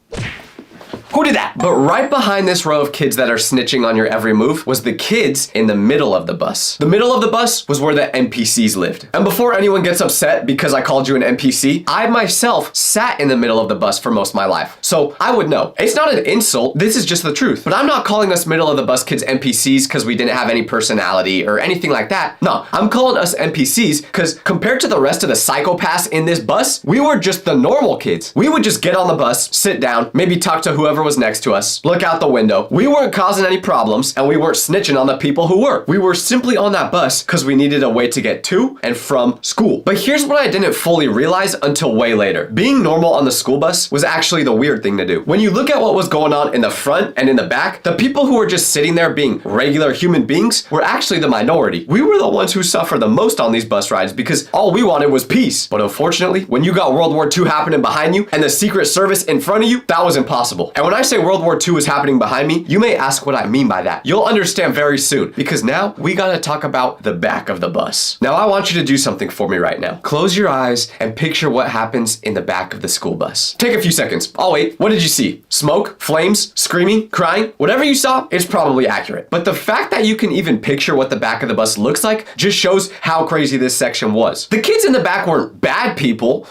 [SPEAKER 1] Who did that? But right behind this row of kids that are snitching on your every move was the kids in the middle of the bus. The middle of the bus was where the NPCs lived. And before anyone gets upset because I called you an NPC, I myself sat in the middle of the bus for most of my life. So I would know. It's not an insult, this is just the truth. But I'm not calling us middle of the bus kids NPCs because we didn't have any personality or anything like that. No, I'm calling us NPCs because compared to the rest of the psychopaths in this bus, we were just the normal kids. We would just get on the bus, sit down, maybe talk to whoever was next to us, look out the window. We weren't causing any problems and we weren't snitching on the people who were. We were simply on that bus because we needed a way to get to and from school. But here's what I didn't fully realize until way later. Being normal on the school bus was actually the weird thing to do. When you look at what was going on in the front and in the back, the people who were just sitting there being regular human beings were actually the minority. We were the ones who suffered the most on these bus rides because all we wanted was peace. But unfortunately, when you got World War II happening behind you and the Secret Service in front of you, that was impossible. And when I say World War II is happening behind me, you may ask what I mean by that. You'll understand very soon, because now we gotta talk about the back of the bus. Now I want you to do something for me right now. Close your eyes and picture what happens in the back of the school bus. Take a few seconds. I'll wait. What did you see? Smoke? Flames? Screaming? Crying? Whatever you saw is probably accurate. But the fact that you can even picture what the back of the bus looks like just shows how crazy this section was. The kids in the back weren't bad people.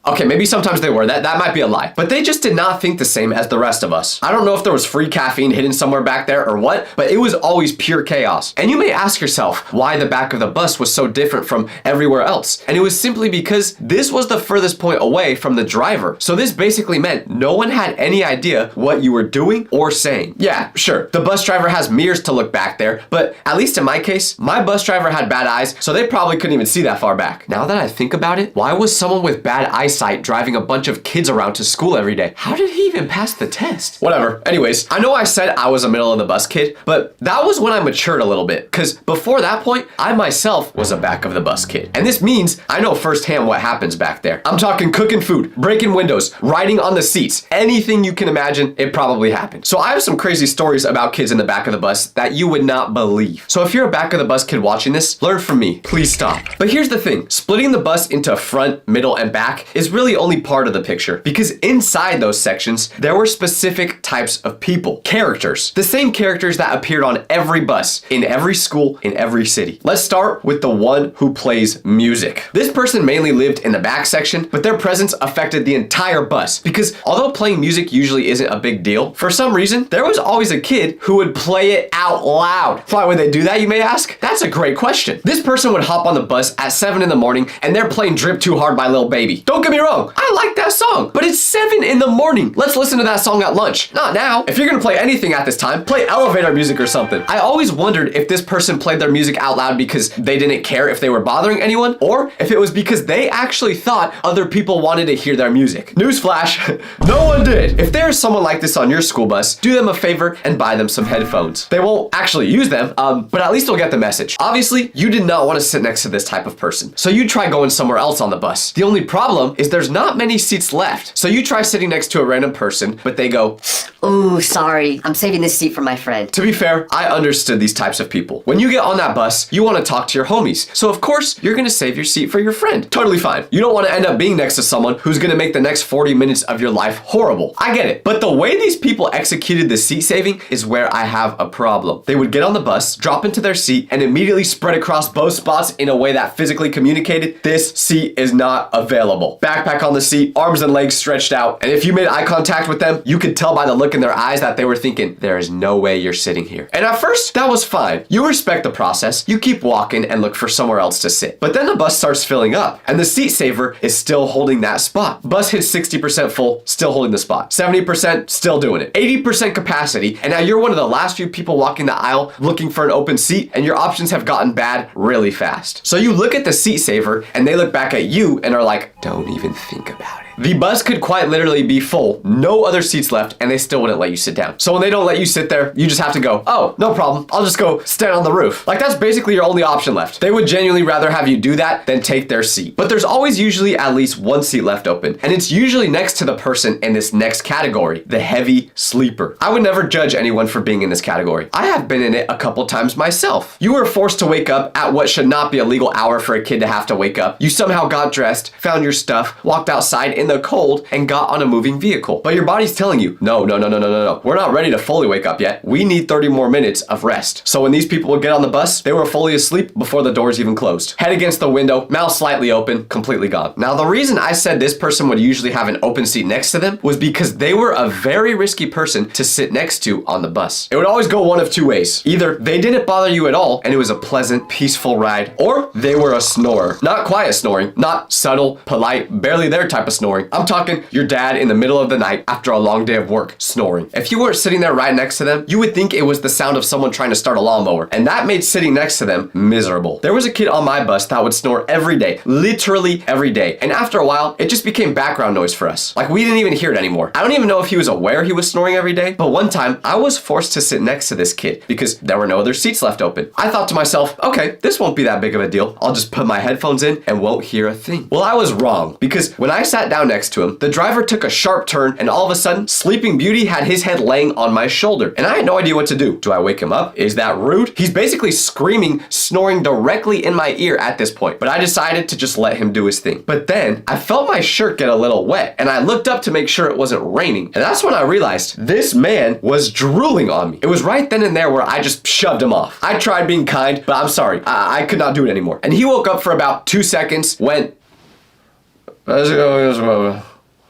[SPEAKER 1] Okay, maybe sometimes they were. That might be a lie. But they just did not think the same as the rest of us. I don't know if there was free caffeine hidden somewhere back there or what, but it was always pure chaos. And you may ask yourself why the back of the bus was so different from everywhere else. And it was simply because this was the furthest point away from the driver. So this basically meant no one had any idea what you were doing or saying. Yeah, sure, the bus driver has mirrors to look back there, but at least in my case, my bus driver had bad eyes, so they probably couldn't even see that far back. Now that I think about it, why was someone with bad eyesight driving a bunch of kids around to school every day? How did he even pass the test? Whatever. Anyways, I know I said I was a middle of the bus kid, but that was when I matured a little bit, because before that point, I myself was a back of the bus kid. And this means I know firsthand what happens back there. I'm talking cooking food, breaking windows, riding on the seats, anything you can imagine, it probably happened. So I have some crazy stories about kids in the back of the bus that you would not believe. So if you're a back of the bus kid watching this, learn from me. Please stop. But here's the thing, splitting the bus into front, middle, and back is really only part of the picture, because inside those sections, there were specific types of people, characters, the same characters that appeared on every bus, in every school, in every city. Let's start with the one who plays music. This person mainly lived in the back section, but their presence affected the entire bus, because although playing music usually isn't a big deal, for some reason, there was always a kid who would play it out loud. Why would they do that, you may ask? That's a great question. This person would hop on the bus at 7 in the morning and they're playing Drip Too Hard by Lil Baby. Don't get me wrong, I like that song, but it's 7 in the morning. Let's listen to that song at lunch. Not now. If you're gonna play anything at this time, play elevator music or something. I always wondered if this person played their music out loud because they didn't care if they were bothering anyone, or if it was because they actually thought other people wanted to hear their music. Newsflash, no one did. If there's someone like this on your school bus, do them a favor and buy them some headphones. They won't actually use them, but at least they'll get the message. Obviously, you did not want to sit next to this type of person, so you try going somewhere else on the bus. The only problem is there's not many seats left, so you try sitting next to a random person, but they go,
[SPEAKER 5] Ooh, sorry. I'm saving this seat for my friend.
[SPEAKER 1] to be fair, I understood these types of people. When you get on that bus, you want to talk to your homies, so of course, you're gonna save your seat for your friend. Totally fine. You don't want to end up being next to someone who's gonna make the next 40 minutes of your life horrible. I get it, but the way these people executed the seat saving is where I have a problem. They would get on the bus, drop into their seat, and immediately spread across both spots in a way that physically communicated, this seat is not available. Backpack on the seat, arms and legs stretched out, and if you made eye contact with them, you could tell by the look in their eyes that they were thinking, there is no way you're sitting here. And at first, that was fine. You respect the process, you keep walking and look for somewhere else to sit. But then the bus starts filling up, and the seat saver is still holding that spot. Bus hits 60% full, still holding the spot. 70%, still doing it. 80% capacity, and now you're one of the last few people walking the aisle looking for an open seat, and your options have gotten bad really fast. So you look at the seat saver, and they look back at you and are like, don't even think about it. The bus could quite literally be full, no other seats left, and they still wouldn't let you sit down. So when they don't let you sit there, you just have to go, oh, no problem, I'll just go stand on the roof. Like that's basically your only option left. They would genuinely rather have you do that than take their seat. But there's always usually at least one seat left open, and it's usually next to the person in this next category, the heavy sleeper. I would never judge anyone for being in this category. I have been in it a couple times myself. You were forced to wake up at what should not be a legal hour for a kid to have to wake up. You somehow got dressed, found your stuff, walked outside in the cold, and got on a moving vehicle. But your body's telling you, no. We're not ready to fully wake up yet. We need 30 more minutes of rest. So when these people would get on the bus, they were fully asleep before the doors even closed. Head against the window, mouth slightly open, completely gone. Now the reason I said this person would usually have an open seat next to them was because they were a very risky person to sit next to on the bus. It would always go one of two ways. Either they didn't bother you at all and it was a pleasant, peaceful ride, or they were a snorer. Not quiet snoring, not subtle, polite, barely there type of snoring. I'm talking your dad in the middle of the night after a long day of work snoring. If you weren't sitting there right next to them, you would think it was the sound of someone trying to start a lawnmower, and that made sitting next to them miserable. There was a kid on my bus that would snore every day, literally every day, and after a while, it just became background noise for us. Like we didn't even hear it anymore. I don't even know if he was aware he was snoring every day, but one time I was forced to sit next to this kid because there were no other seats left open. I thought to myself, okay, this won't be that big of a deal. I'll just put my headphones in and won't hear a thing. Well, I was wrong, because when I sat down next to him, the driver took a sharp turn and all of a sudden, Sleeping Beauty had his head laying on my shoulder, and I had no idea what to do. Do I wake him up? Is that rude? He's basically screaming, snoring directly in my ear at this point, but I decided to just let him do his thing. But then I felt my shirt get a little wet, and I looked up to make sure it wasn't raining, and that's when I realized this man was drooling on me. It was right then and there where I just shoved him off. I tried being kind, but I'm sorry, I could not do it anymore. And he woke up for about 2 seconds, went,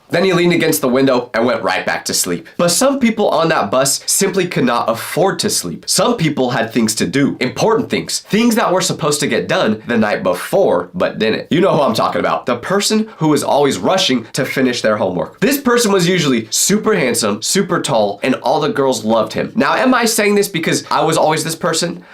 [SPEAKER 1] then he leaned against the window and went right back to sleep. But some people on that bus simply could not afford to sleep. Some people had things to do, important things, things that were supposed to get done the night before, but didn't. You know who I'm talking about. The person who was always rushing to finish their homework. This person was usually super handsome, super tall, and all the girls loved him. Now, am I saying this because I was always this person?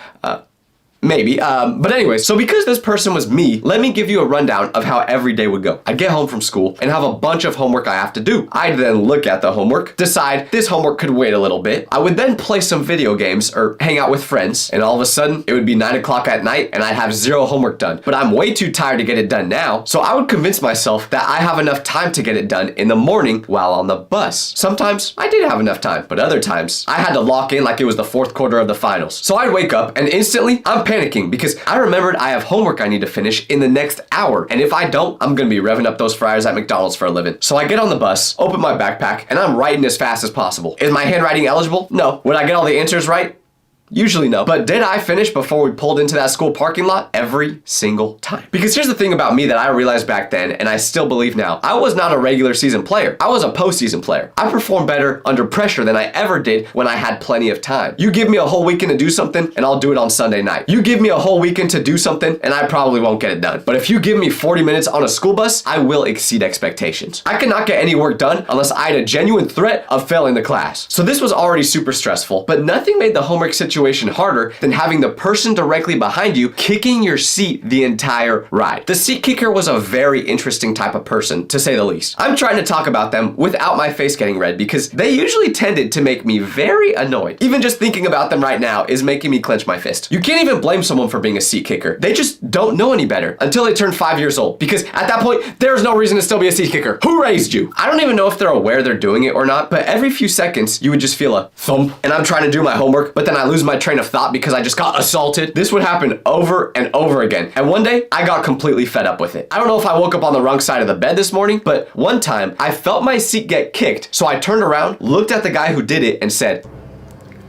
[SPEAKER 1] Maybe, but anyways, so because this person was me, let me give you a rundown of how every day would go. I'd get home from school and have a bunch of homework I have to do. I'd then look at the homework, decide this homework could wait a little bit. I would then play some video games or hang out with friends, and all of a sudden, it would be 9 o'clock at night and I'd have zero homework done. But I'm way too tired to get it done now, so I would convince myself that I have enough time to get it done in the morning while on the bus. Sometimes I did have enough time, but other times I had to lock in like it was the fourth quarter of the finals. So I'd wake up and instantly I'm panicking because I remembered I have homework I need to finish in the next hour. And if I don't, I'm gonna be revving up those fryers at McDonald's for a living. So I get on the bus, open my backpack, and I'm writing as fast as possible. Is my handwriting eligible? No. Would I get all the answers right? Usually no. But did I finish before we pulled into that school parking lot? Every single time. Because here's the thing about me that I realized back then, and I still believe now. I was not a regular season player. I was a postseason player. I performed better under pressure than I ever did when I had plenty of time. You give me a whole weekend to do something, and I'll do it on Sunday night. You give me a whole weekend to do something, and I probably won't get it done. But if you give me 40 minutes on a school bus, I will exceed expectations. I could not get any work done unless I had a genuine threat of failing the class. So this was already super stressful, but nothing made the homework situation harder than having the person directly behind you kicking your seat the entire ride. The seat kicker was a very interesting type of person, to say the least. I'm trying to talk about them without my face getting red because they usually tended to make me very annoyed. Even just thinking about them right now is making me clench my fist. You can't even blame someone for being a seat kicker. They just don't know any better until they turn 5 years old, because at that point, there's no reason to still be a seat kicker. Who raised you? I don't even know if they're aware they're doing it or not, but every few seconds, you would just feel a thump, and I'm trying to do my homework, but then I lose my train of thought because I just got assaulted. This would happen over and over again. And one day, I got completely fed up with it. I don't know if I woke up on the wrong side of the bed this morning, but one time, I felt my seat get kicked, so I turned around, looked at the guy who did it, and said,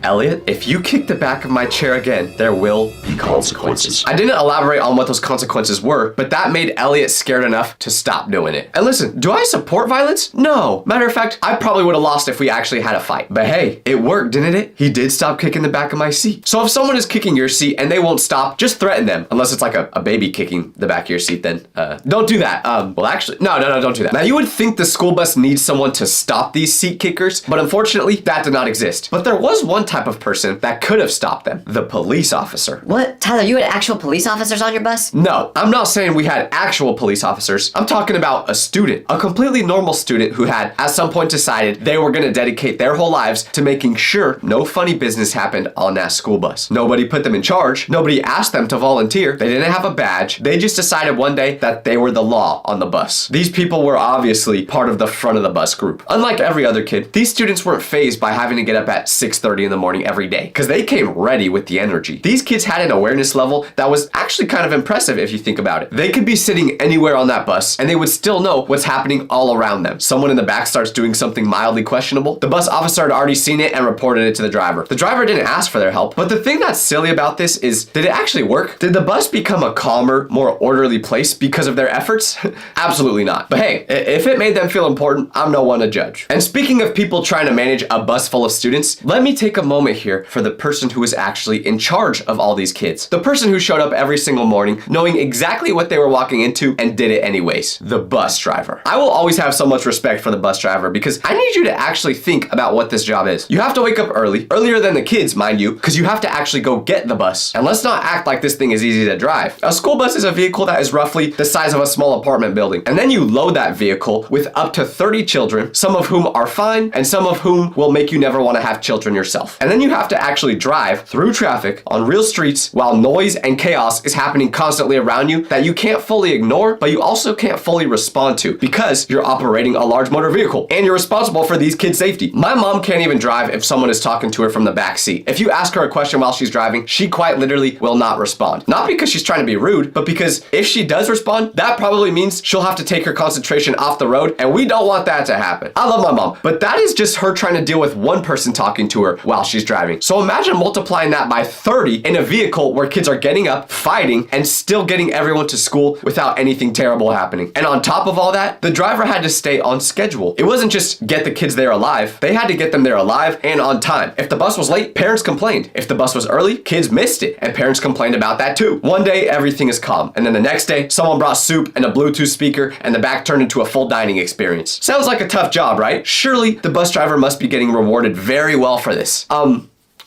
[SPEAKER 1] Elliot, if you kick the back of my chair again, there will be consequences. I didn't elaborate on what those consequences were, but that made Elliot scared enough to stop doing it. And listen, do I support violence? No. Matter of fact, I probably would have lost if we actually had a fight. But hey, it worked, didn't it? He did stop kicking the back of my seat. So if someone is kicking your seat and they won't stop, just threaten them. Unless it's like a baby kicking the back of your seat, then don't do that. Well, actually, no, don't do that. Now, you would think the school bus needs someone to stop these seat kickers, but unfortunately, that did not exist. But there was one type of person that could have stopped them: the police officer.
[SPEAKER 5] What? Tyler, you had actual police officers on your bus?
[SPEAKER 1] No, I'm not saying we had actual police officers. I'm talking about a student, a completely normal student who had at some point decided they were going to dedicate their whole lives to making sure no funny business happened on that school bus. Nobody put them in charge. Nobody asked them to volunteer. They didn't have a badge. They just decided one day that they were the law on the bus. These people were obviously part of the front of the bus group. Unlike every other kid, these students weren't fazed by having to get up at 6:30 in the morning every day, because they came ready with the energy. These kids had an awareness level that was actually kind of impressive if you think about it. They could be sitting anywhere on that bus and they would still know what's happening all around them. Someone in the back starts doing something mildly questionable. The bus officer had already seen it and reported it to the driver. The driver didn't ask for their help, but the thing that's silly about this is, did it actually work? Did the bus become a calmer, more orderly place because of their efforts? Absolutely not. But hey, if it made them feel important, I'm no one to judge. And speaking of people trying to manage a bus full of students, let me take a moment here for the person who was actually in charge of all these kids. The person who showed up every single morning, knowing exactly what they were walking into and did it anyways. The bus driver. I will always have so much respect for the bus driver because I need you to actually think about what this job is. You have to wake up early, earlier than the kids, mind you, because you have to actually go get the bus. And let's not act like this thing is easy to drive. A school bus is a vehicle that is roughly the size of a small apartment building. And then you load that vehicle with up to 30 children, some of whom are fine and some of whom will make you never want to have children yourself. And then you have to actually drive through traffic on real streets while noise and chaos is happening constantly around you that you can't fully ignore, but you also can't fully respond to because you're operating a large motor vehicle and you're responsible for these kids' safety. My mom can't even drive if someone is talking to her from the back seat. If you ask her a question while she's driving, she quite literally will not respond. Not because she's trying to be rude, but because if she does respond, that probably means she'll have to take her concentration off the road, and we don't want that to happen. I love my mom, but that is just her trying to deal with one person talking to her while she's driving. So imagine multiplying that by 30 in a vehicle where kids are getting up, fighting, and still getting everyone to school without anything terrible happening. And on top of all that, the driver had to stay on schedule. It wasn't just get the kids there alive. They had to get them there alive and on time. If the bus was late, parents complained. If the bus was early, kids missed it, and parents complained about that too. One day, everything is calm, and then the next day, someone brought soup and a Bluetooth speaker, and the back turned into a full dining experience. Sounds like a tough job, right? Surely, the bus driver must be getting rewarded very well for this.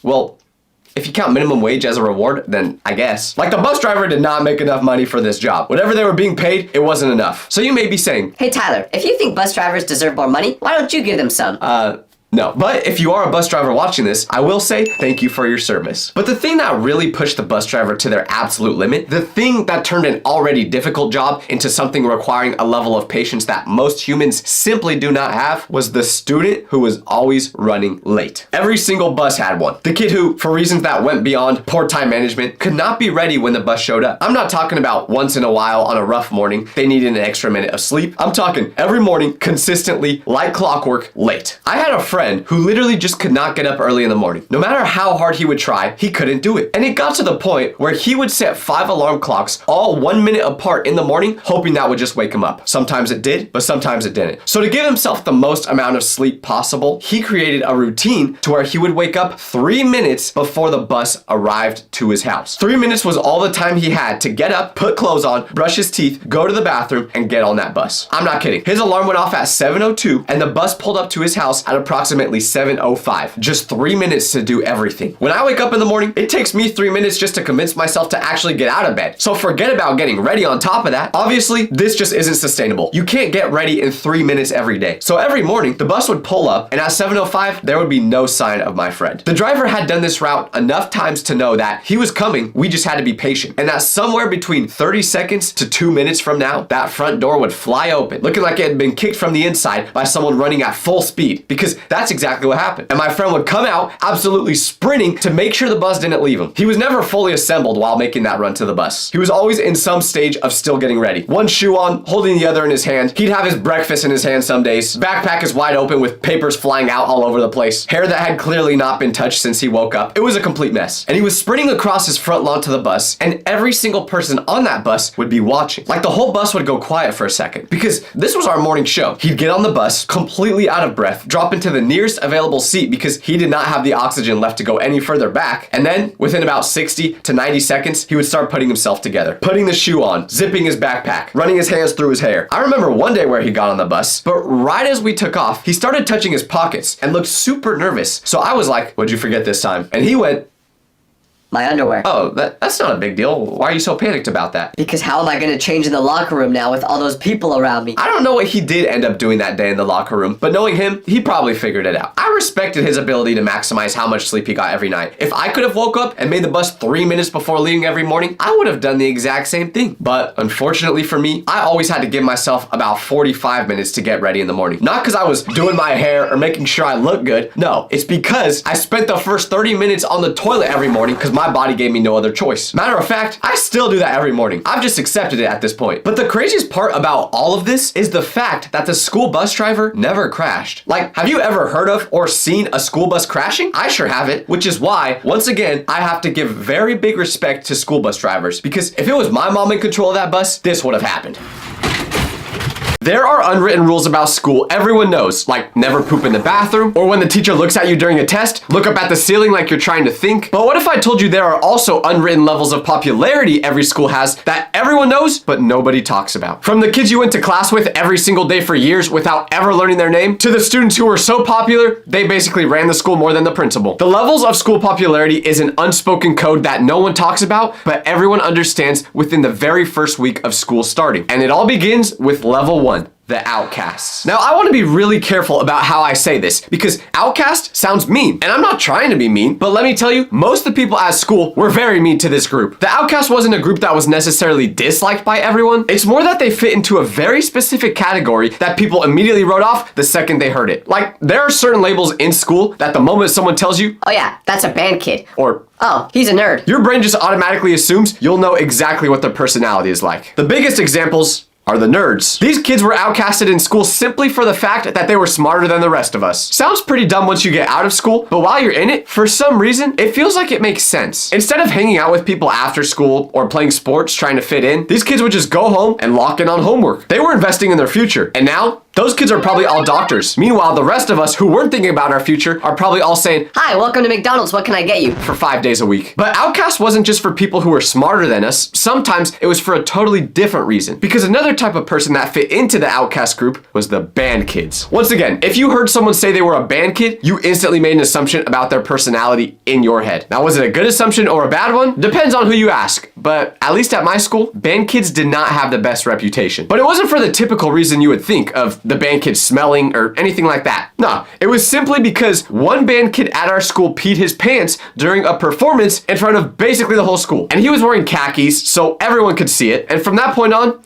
[SPEAKER 1] Well, if you count minimum wage as a reward, then I guess. Like, the bus driver did not make enough money for this job. Whatever they were being paid, it wasn't enough. So you may be saying,
[SPEAKER 5] Hey Tyler, if you think bus drivers deserve more money, why don't you give them some?
[SPEAKER 1] no. But if you are a bus driver watching this, I will say thank you for your service. But the thing that really pushed the bus driver to their absolute limit, the thing that turned an already difficult job into something requiring a level of patience that most humans simply do not have, was the student who was always running late. Every single bus had one. The kid who, for reasons that went beyond poor time management, could not be ready when the bus showed up. I'm not talking about once in a while on a rough morning, they needed an extra minute of sleep. I'm talking every morning, consistently, like clockwork, late. I had a friend friend who literally just could not get up early in the morning. No matter how hard he would try, he couldn't do it. And it got to the point where he would set 5 alarm clocks all 1 minute apart in the morning, hoping that would just wake him up. Sometimes it did, but sometimes it didn't. So to give himself the most amount of sleep possible, he created a routine to where he would wake up 3 minutes before the bus arrived to his house. 3 minutes was all the time he had to get up, put clothes on, brush his teeth, go to the bathroom, and get on that bus. I'm not kidding. His alarm went off at 7:02 and the bus pulled up to his house at approximately 7:05. Just 3 minutes to do everything. When I wake up in the morning, it takes me 3 minutes just to convince myself to actually get out of bed. So forget about getting ready on top of that. Obviously, this just isn't sustainable. You can't get ready in 3 minutes every day. So every morning, the bus would pull up and at 7:05, there would be no sign of my friend. The driver had done this route enough times to know that he was coming, we just had to be patient. And that somewhere between 30 seconds to 2 minutes from now, that front door would fly open, looking like it had been kicked from the inside by someone running at full speed, because that's exactly what happened. And my friend would come out absolutely sprinting to make sure the bus didn't leave him. He was never fully assembled while making that run to the bus. He was always in some stage of still getting ready. One shoe on, holding the other in his hand. He'd have his breakfast in his hand some days. Backpack is wide open with papers flying out all over the place. Hair that had clearly not been touched since he woke up. It was a complete mess. And he was sprinting across his front lawn to the bus, and every single person on that bus would be watching. Like the whole bus would go quiet for a second, because this was our morning show. He'd get on the bus, completely out of breath, drop into the nearest available seat because he did not have the oxygen left to go any further back, and then within about 60 to 90 seconds, he would start putting himself together, putting the shoe on, zipping his backpack, running his hands through his hair. I remember one day where he got on the bus, but right as we took off, he started touching his pockets and looked super nervous. So I was like, "What'd you forget this time?" And he went,
[SPEAKER 5] My underwear.
[SPEAKER 1] "Oh, that's not a big deal. Why are you so panicked about that?"
[SPEAKER 5] Because how am I going to change in the locker room now with all those people around me?
[SPEAKER 1] I don't know what he did end up doing that day in the locker room, but knowing him, he probably figured it out. I respected his ability to maximize how much sleep he got every night. If I could have woke up and made the bus 3 minutes before leaving every morning, I would have done the exact same thing. But unfortunately for me, I always had to give myself about 45 minutes to get ready in the morning. Not because I was doing my hair or making sure I looked good. No, it's because I spent the first 30 minutes on the toilet every morning because my body gave me no other choice. Matter of fact, I still do that every morning. I've just accepted it at this point. But the craziest part about all of this is the fact that the school bus driver never crashed. Like, have you ever heard of or seen a school bus crashing? I sure haven't, which is why, once again, I have to give very big respect to school bus drivers, because if it was my mom in control of that bus, this would have happened. There are unwritten rules about school everyone knows, like never poop in the bathroom, or when the teacher looks at you during a test, look up at the ceiling like you're trying to think. But what if I told you there are also unwritten levels of popularity every school has that everyone knows, but nobody talks about? From the kids you went to class with every single day for years without ever learning their name, to the students who were so popular, they basically ran the school more than the principal. The levels of school popularity is an unspoken code that no one talks about, but everyone understands within the very first week of school starting. And it all begins with level 1. The outcasts. Now, I want to be really careful about how I say this, because outcast sounds mean, and I'm not trying to be mean, but let me tell you, most of the people at school were very mean to this group. The outcast wasn't a group that was necessarily disliked by everyone. It's more that they fit into a very specific category that people immediately wrote off the second they heard it. Like, there are certain labels in school that the moment someone tells you,
[SPEAKER 5] Oh yeah, that's a band kid.
[SPEAKER 1] or
[SPEAKER 5] Oh, he's a nerd.
[SPEAKER 1] your brain just automatically assumes you'll know exactly what their personality is like. The biggest examples are the nerds. These kids were outcasted in school simply for the fact that they were smarter than the rest of us. Sounds pretty dumb once you get out of school, but while you're in it, for some reason, it feels like it makes sense. Instead of hanging out with people after school or playing sports trying to fit in, these kids would just go home and lock in on homework. They were investing in their future, and now those kids are probably all doctors. Meanwhile, the rest of us who weren't thinking about our future are probably all saying,
[SPEAKER 5] Hi, welcome to McDonald's. What can I get you?
[SPEAKER 1] for 5 days a week. But outcast wasn't just for people who were smarter than us. Sometimes it was for a totally different reason. Because another type of person that fit into the outcast group was the band kids. Once again, if you heard someone say they were a band kid, you instantly made an assumption about their personality in your head. Now, was it a good assumption or a bad one? Depends on who you ask. But at least at my school, band kids did not have the best reputation. But it wasn't for the typical reason you would think of the band kids smelling or anything like that. No, it was simply because one band kid at our school peed his pants during a performance in front of basically the whole school. And he was wearing khakis, so everyone could see it. And from that point on,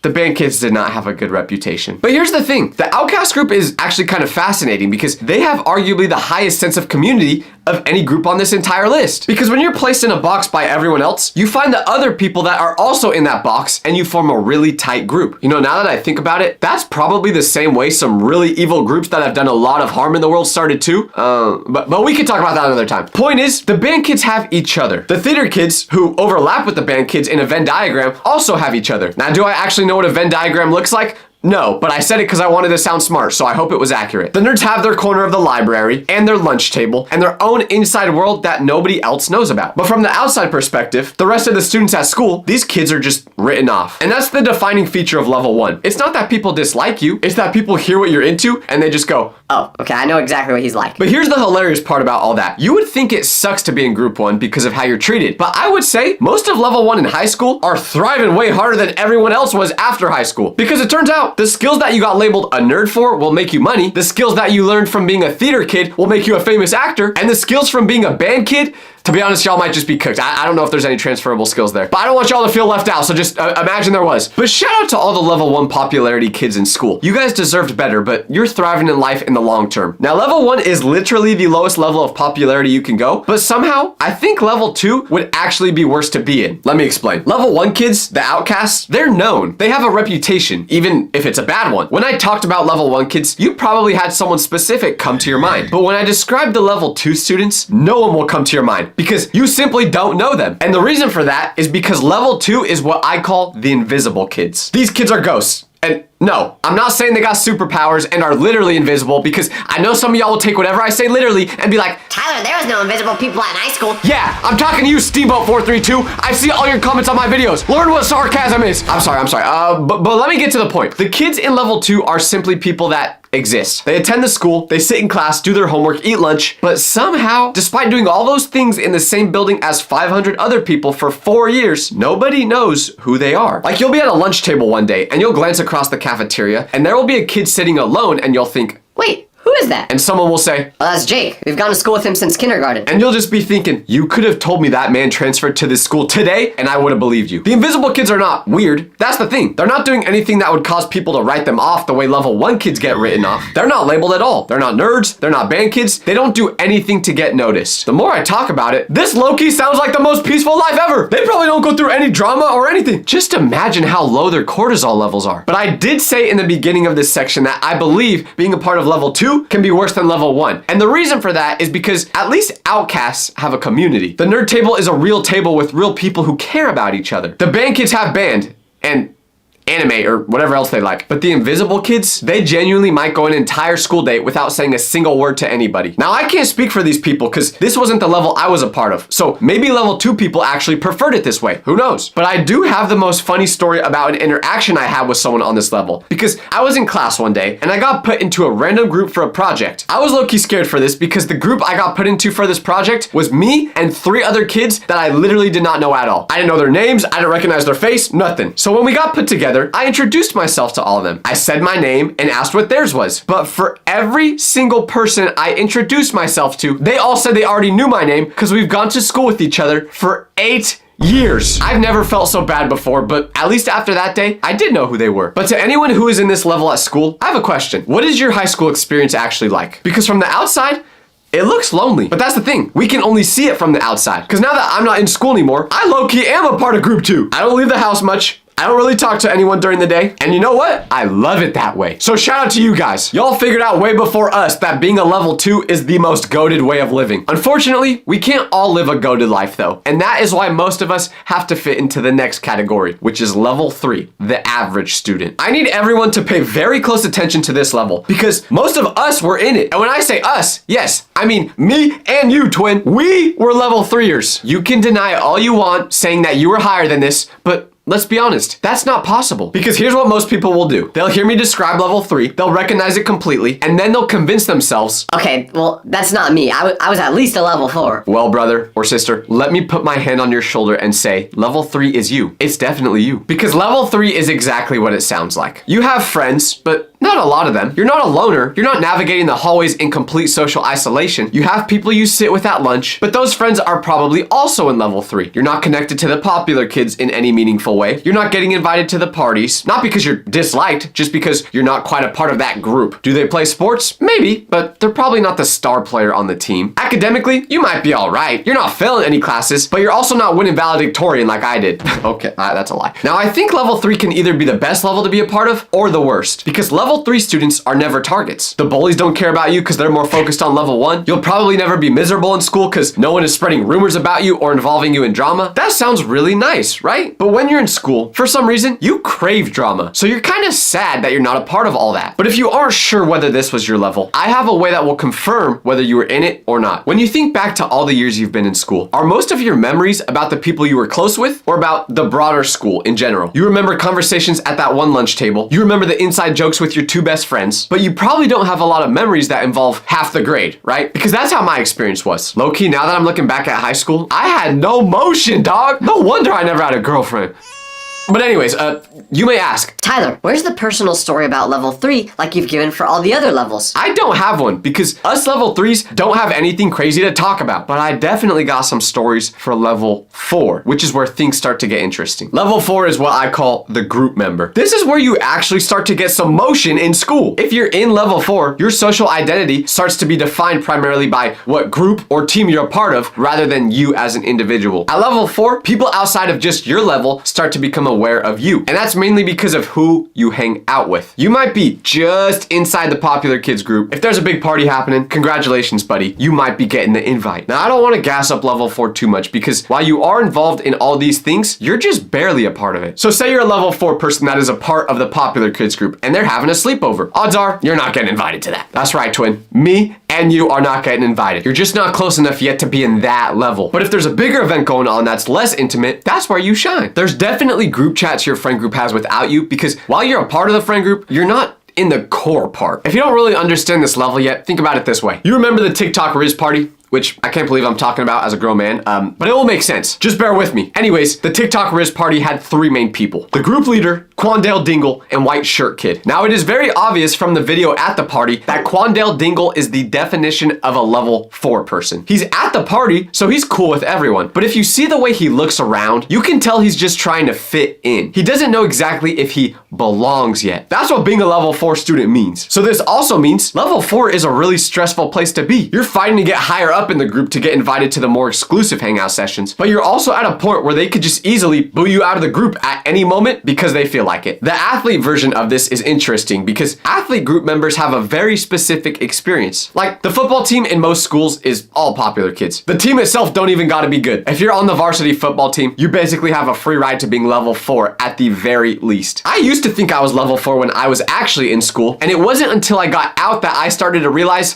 [SPEAKER 1] the band kids did not have a good reputation. But here's the thing, the outcast group is actually kind of fascinating because they have arguably the highest sense of community of any group on this entire list. Because when you're placed in a box by everyone else, you find the other people that are also in that box and you form a really tight group. You know, now that I think about it, that's probably the same way some really evil groups that have done a lot of harm in the world started too. But we can talk about that another time. Point is, the band kids have each other. The theater kids who overlap with the band kids in a Venn diagram also have each other. Now, do I actually know what a Venn diagram looks like? No, but I said it because I wanted to sound smart, so I hope it was accurate. The nerds have their corner of the library and their lunch table and their own inside world that nobody else knows about. But from the outside perspective, the rest of the students at school, these kids are just written off. And that's the defining feature of level 1. It's not that people dislike you, it's that people hear what you're into and they just go,
[SPEAKER 5] Oh, okay, I know exactly what he's like.
[SPEAKER 1] But here's the hilarious part about all that. You would think it sucks to be in group 1 because of how you're treated. But I would say most of level 1 in high school are thriving way harder than everyone else was after high school. Because it turns out the skills that you got labeled a nerd for will make you money. The skills that you learned from being a theater kid will make you a famous actor. And the skills from being a band kid, to be honest, y'all might just be cooked. I don't know if there's any transferable skills there. But I don't want y'all to feel left out, so just imagine there was. But shout out to all the level 1 popularity kids in school. You guys deserved better, but you're thriving in life in the long term. Now, level 1 is literally the lowest level of popularity you can go, but somehow, I think level 2 would actually be worse to be in. Let me explain. Level 1 kids, the outcasts, they're known. They have a reputation, even if it's a bad one. When I talked about level 1 kids, you probably had someone specific come to your mind. But when I describe the level 2 students, no one will come to your mind, because you simply don't know them. And the reason for that is because level 2 is what I call the invisible kids. These kids are ghosts. And no, I'm not saying they got superpowers and are literally invisible, because I know some of y'all will take whatever I say literally and be like,
[SPEAKER 2] Tyler, there was no invisible people at high school.
[SPEAKER 1] yeah, I'm talking to you, Steamboat432. I see all your comments on my videos. Learn what sarcasm is. I'm sorry. But let me get to the point. The kids in level 2 are simply people that exist. They attend the school, they sit in class, do their homework, eat lunch, but somehow, despite doing all those things in the same building as 500 other people for 4 years, nobody knows who they are. Like, you'll be at a lunch table one day and you'll glance across the cafeteria and there will be a kid sitting alone and you'll think,
[SPEAKER 5] Wait, who is that?
[SPEAKER 1] and someone will say,
[SPEAKER 5] Well, that's Jake. We've gone to school with him since kindergarten.
[SPEAKER 1] and you'll just be thinking, you could have told me that man transferred to this school today and I would have believed you. The invisible kids are not weird. That's the thing. They're not doing anything that would cause people to write them off the way level 1 kids get written off. They're not labeled at all. They're not nerds. They're not band kids. They don't do anything to get noticed. The more I talk about it, this low-key sounds like the most peaceful life ever. They probably don't go through any drama or anything. Just imagine how low their cortisol levels are. But I did say in the beginning of this section that I believe being a part of level 2 can be worse than level 1. And the reason for that is because at least outcasts have a community. The nerd table is a real table with real people who care about each other. The band kids have band and anime or whatever else they like. But the invisible kids, they genuinely might go an entire school day without saying a single word to anybody. Now, I can't speak for these people because this wasn't the level I was a part of. So maybe level 2 people actually preferred it this way. Who knows? But I do have the most funny story about an interaction I had with someone on this level, because I was in class one day and I got put into a random group for a project. I was low-key scared for this because the group I got put into for this project was me and 3 other kids that I literally did not know at all. I didn't know their names, I didn't recognize their face, nothing. So when we got put together, I introduced myself to all of them. I said my name and asked what theirs was. But for every single person I introduced myself to, they all said they already knew my name because we've gone to school with each other for 8 years. I've never felt so bad before, but at least after that day, I did know who they were. But to anyone who is in this level at school, I have a question. What is your high school experience actually like? Because from the outside, it looks lonely. But that's the thing. We can only see it from the outside. Because now that I'm not in school anymore, I low-key am a part of group 2. I don't leave the house much. I don't really talk to anyone during the day. And you know what? I love it that way. So shout out to you guys. Y'all figured out way before us that being a level 2 is the most goated way of living. Unfortunately, we can't all live a goated life though. And that is why most of us have to fit into the next category, which is level 3, the average student. I need everyone to pay very close attention to this level because most of us were in it. And when I say us, yes, I mean me and you, twin. We were level 3ers. You can deny all you want saying that you were higher than this, but let's be honest, that's not possible. Because here's what most people will do. They'll hear me describe level 3, they'll recognize it completely, and then they'll convince themselves,
[SPEAKER 5] Okay, well, that's not me. I was at least a level 4.
[SPEAKER 1] well, brother or sister, let me put my hand on your shoulder and say, level 3 is you. It's definitely you. Because level 3 is exactly what it sounds like. You have friends, but Not a lot of them. You're not a loner. You're not navigating the hallways in complete social isolation. You have people you sit with at lunch, but those friends are probably also in level 3. You're not connected to the popular kids in any meaningful way. You're not getting invited to the parties, not because you're disliked, just because you're not quite a part of that group. Do they play sports? Maybe, but they're probably not the star player on the team. Academically, you might be all right. You're not failing any classes, but you're also not winning valedictorian like I did. Okay, that's a lie. Now, I think level 3 can either be the best level to be a part of or the worst, because level 3 students are never targets. The bullies don't care about you because they're more focused on level 1. You'll probably never be miserable in school because no one is spreading rumors about you or involving you in drama. That sounds really nice, right? But when you're in school, for some reason, you crave drama. So you're kind of sad that you're not a part of all that. But if you aren't sure whether this was your level, I have a way that will confirm whether you were in it or not. When you think back to all the years you've been in school, are most of your memories about the people you were close with or about the broader school in general? You remember conversations at that one lunch table. You remember the inside jokes with your 2 best friends, but you probably don't have a lot of memories that involve half the grade, right? Because that's how my experience was. Low-key, now that I'm looking back at high school, I had no motion, dog. No wonder I never had a girlfriend. But anyways, you may ask,
[SPEAKER 5] Tyler, where's the personal story about level 3 like you've given for all the other levels?
[SPEAKER 1] I don't have one because us level 3s don't have anything crazy to talk about. But I definitely got some stories for level 4, which is where things start to get interesting. Level 4 is what I call the group member. This is where you actually start to get some motion in school. If you're in level 4, your social identity starts to be defined primarily by what group or team you're a part of rather than you as an individual. At level 4, people outside of just your level start to become aware of you. And that's mainly because of who you hang out with. You might be just inside the popular kids group. If there's a big party happening, congratulations, buddy. You might be getting the invite. Now, I don't want to gas up level 4 too much because while you are involved in all these things, you're just barely a part of it. So say you're a level 4 person that is a part of the popular kids group and they're having a sleepover. Odds are you're not getting invited to that. That's right, twin. Me and you are not getting invited. You're just not close enough yet to be in that level. But if there's a bigger event going on that's less intimate, that's where you shine. There's definitely group chats your friend group has without you because while you're a part of the friend group, you're not in the core part. If you don't really understand this level yet, think about it this way. You remember the TikTok Riz party? Which I can't believe I'm talking about as a grown man, but it will make sense. Just bear with me. Anyways, the TikTok Riz party had 3 main people. The group leader, Quandale Dingle, and White Shirt Kid. Now, it is very obvious from the video at the party that Quandale Dingle is the definition of a level 4 person. He's at the party, so he's cool with everyone. But if you see the way he looks around, you can tell he's just trying to fit in. He doesn't know exactly if he belongs yet. That's what being a level 4 student means. So this also means level 4 is a really stressful place to be. You're fighting to get higher up in the group to get invited to the more exclusive hangout sessions, but you're also at a point where they could just easily boo you out of the group at any moment because they feel like it. The athlete version of this is interesting because athlete group members have a very specific experience. Like the football team in most schools is all popular kids. The team itself don't even gotta be good. If you're on the varsity football team, you basically have a free ride to being level 4 at the very least. I used to think I was level 4 when I was actually in school, and it wasn't until I got out that I started to realize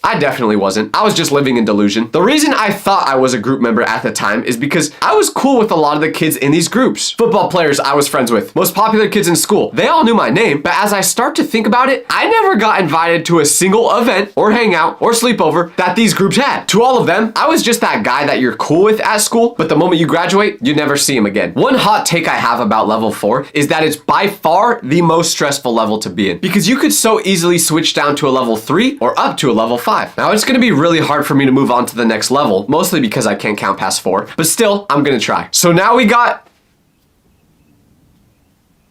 [SPEAKER 1] I definitely wasn't. I was just living in delusion. The reason I thought I was a group member at the time is because I was cool with a lot of the kids in these groups. Football players I was friends with, most popular kids in school, they all knew my name, but as I start to think about it, I never got invited to a single event or hangout or sleepover that these groups had. To all of them, I was just that guy that you're cool with at school, but the moment you graduate, you never see him again. One hot take I have about level 4 is that it's by far the most stressful level to be in because you could so easily switch down to a level 3 or up to a level 5. Now, it's going to be really hard for me to move on to the next level, mostly because I can't count past 4, but still, I'm going to try. So now we got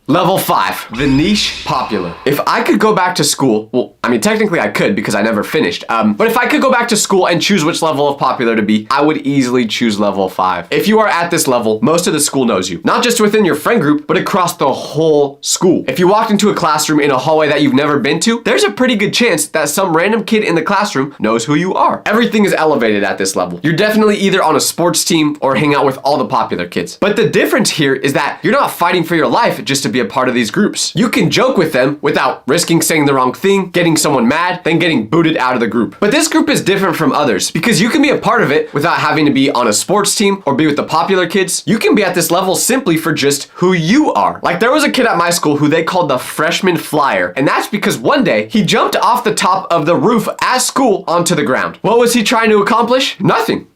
[SPEAKER 1] level 5, the niche popular. If I could go back to school, well, I mean, technically I could because I never finished, but if I could go back to school and choose which level of popular to be, I would easily choose level 5. If you are at this level, most of the school knows you. Not just within your friend group, but across the whole school. If you walked into a classroom in a hallway that you've never been to, there's a pretty good chance that some random kid in the classroom knows who you are. Everything is elevated at this level. You're definitely either on a sports team or hang out with all the popular kids. But the difference here is that you're not fighting for your life just to be a part of these groups. You can joke with them without risking saying the wrong thing, getting someone mad, then getting booted out of the group. But this group is different from others because you can be a part of it without having to be on a sports team or be with the popular kids. You can be at this level simply for just who you are. Like there was a kid at my school who they called the freshman flyer, and that's because one day he jumped off the top of the roof at school onto the ground. What was he trying to accomplish? Nothing.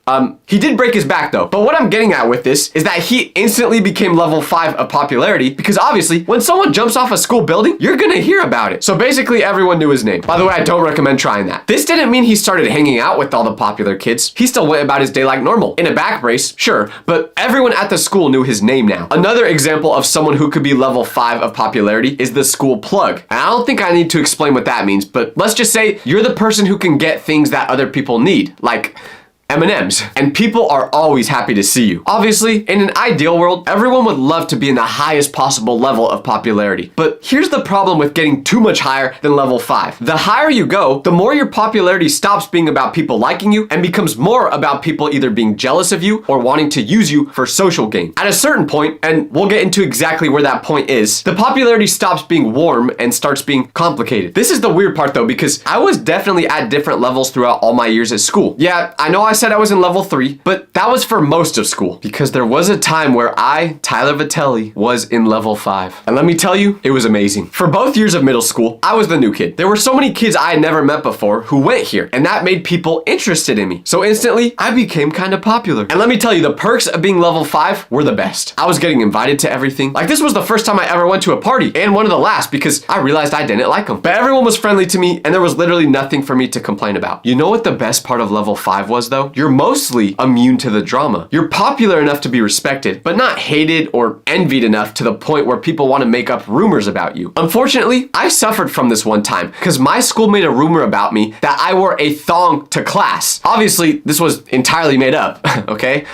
[SPEAKER 1] He did break his back though. But what I'm getting at with this is that he instantly became level 5 of popularity because obviously when someone jumps off a school building, you're gonna hear about it. So basically everyone knew his name. By the way, I don't recommend trying that. This didn't mean he started hanging out with all the popular kids. He still went about his day like normal. In a back brace, sure, but everyone at the school knew his name now. Another example of someone who could be level 5 of popularity is the school plug. And I don't think I need to explain what that means, but let's just say you're the person who can get things that other people need, like M&Ms, and people are always happy to see you. Obviously, in an ideal world, everyone would love to be in the highest possible level of popularity. But here's the problem with getting too much higher than level 5. The higher you go, the more your popularity stops being about people liking you and becomes more about people either being jealous of you or wanting to use you for social gain. At a certain point, and we'll get into exactly where that point is, the popularity stops being warm and starts being complicated. This is the weird part though, because I was definitely at different levels throughout all my years at school. Yeah, I know I said I was in level 3, but that was for most of school because there was a time where I, Tyler Vitelli, was in level 5. And let me tell you, it was amazing. For both years of middle school, I was the new kid. There were so many kids I had never met before who went here, and that made people interested in me. So instantly, I became kind of popular. And let me tell you, the perks of being level 5 were the best. I was getting invited to everything. Like this was the first time I ever went to a party, and one of the last because I realized I didn't like them. But everyone was friendly to me, and there was literally nothing for me to complain about. You know what the best part of level 5 was though? You're mostly immune to the drama. You're popular enough to be respected, but not hated or envied enough to the point where people want to make up rumors about you. Unfortunately, I suffered from this one time because my school made a rumor about me that I wore a thong to class. Obviously, this was entirely made up, okay?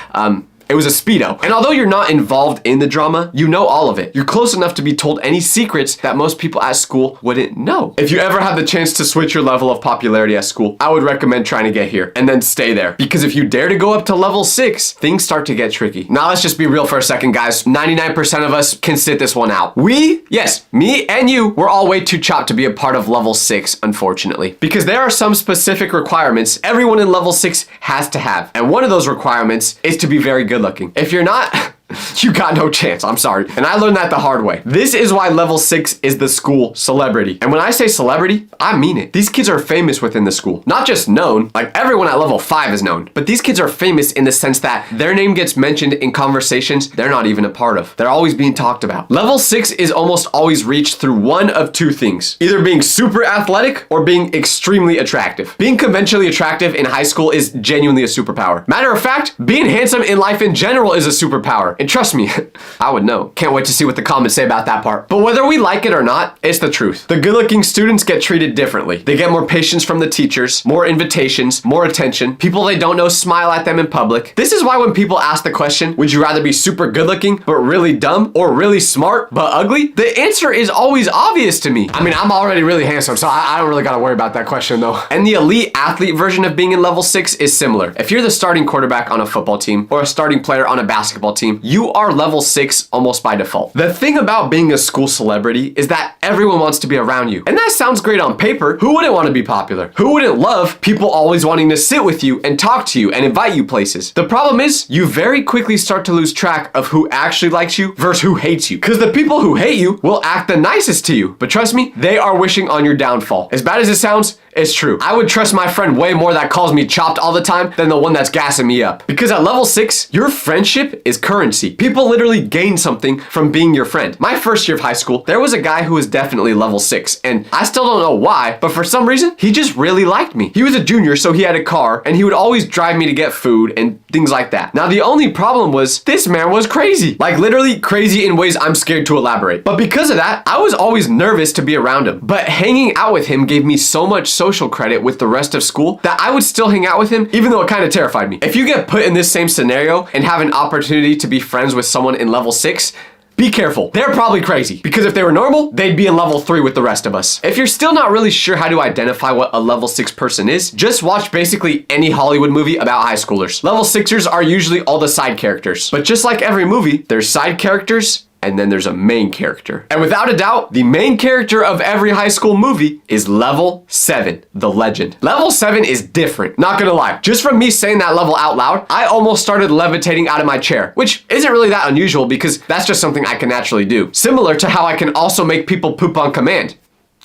[SPEAKER 1] It was a Speedo. And although you're not involved in the drama, you know all of it. You're close enough to be told any secrets that most people at school wouldn't know. If you ever have the chance to switch your level of popularity at school, I would recommend trying to get here and then stay there. Because if you dare to go up to level 6, things start to get tricky. Now let's just be real for a second, guys. 99% of us can sit this one out. Yes, me and you, we're all way too chopped to be a part of level 6, unfortunately. Because there are some specific requirements everyone in level 6 has to have. And one of those requirements is to be very good looking. If you're not, you got no chance. I'm sorry. And I learned that the hard way. This is why level 6 is the school celebrity. And when I say celebrity, I mean it. These kids are famous within the school. Not just known, like everyone at level 5 is known, but these kids are famous in the sense that their name gets mentioned in conversations they're not even a part of. They're always being talked about. Level 6 is almost always reached through one of two things. Either being super athletic or being extremely attractive. Being conventionally attractive in high school is genuinely a superpower. Matter of fact, being handsome in life in general is a superpower. And trust me, I would know. Can't wait to see what the comments say about that part. But whether we like it or not, it's the truth. The good-looking students get treated differently. They get more patience from the teachers, more invitations, more attention. People they don't know smile at them in public. This is why when people ask the question, would you rather be super good-looking but really dumb or really smart but ugly? The answer is always obvious to me. I mean, I'm already really handsome, so I don't really gotta worry about that question though. And the elite athlete version of being in level 6 is similar. If you're the starting quarterback on a football team or a starting player on a basketball team, you are level 6 almost by default. The thing about being a school celebrity is that everyone wants to be around you. And that sounds great on paper. Who wouldn't want to be popular? Who wouldn't love people always wanting to sit with you and talk to you and invite you places? The problem is you very quickly start to lose track of who actually likes you versus who hates you. Because the people who hate you will act the nicest to you. But trust me, they are wishing on your downfall. As bad as it sounds, it's true. I would trust my friend way more that calls me chopped all the time than the one that's gassing me up. Because at level 6, your friendship is currency. People literally gain something from being your friend. My first year of high school, there was a guy who was definitely level 6, and I still don't know why, but for some reason, he just really liked me. He was a junior, so he had a car, and he would always drive me to get food and things like that. Now, the only problem was this man was crazy. Like literally crazy in ways I'm scared to elaborate. But because of that, I was always nervous to be around him. But hanging out with him gave me so much social credit with the rest of school that I would still hang out with him even though it kind of terrified me. If you get put in this same scenario and have an opportunity to be friends with someone in level 6, be careful. They're probably crazy because if they were normal, they'd be in level 3 with the rest of us. If you're still not really sure how to identify what a level 6 person is, just watch basically any Hollywood movie about high schoolers. Level 6ers are usually all the side characters. But just like every movie, there's side characters and then there's a main character. And without a doubt, the main character of every high school movie is level 7, the legend. Level 7 is different, not gonna lie. Just from me saying that level out loud, I almost started levitating out of my chair, which isn't really that unusual because that's just something I can naturally do. Similar to how I can also make people poop on command.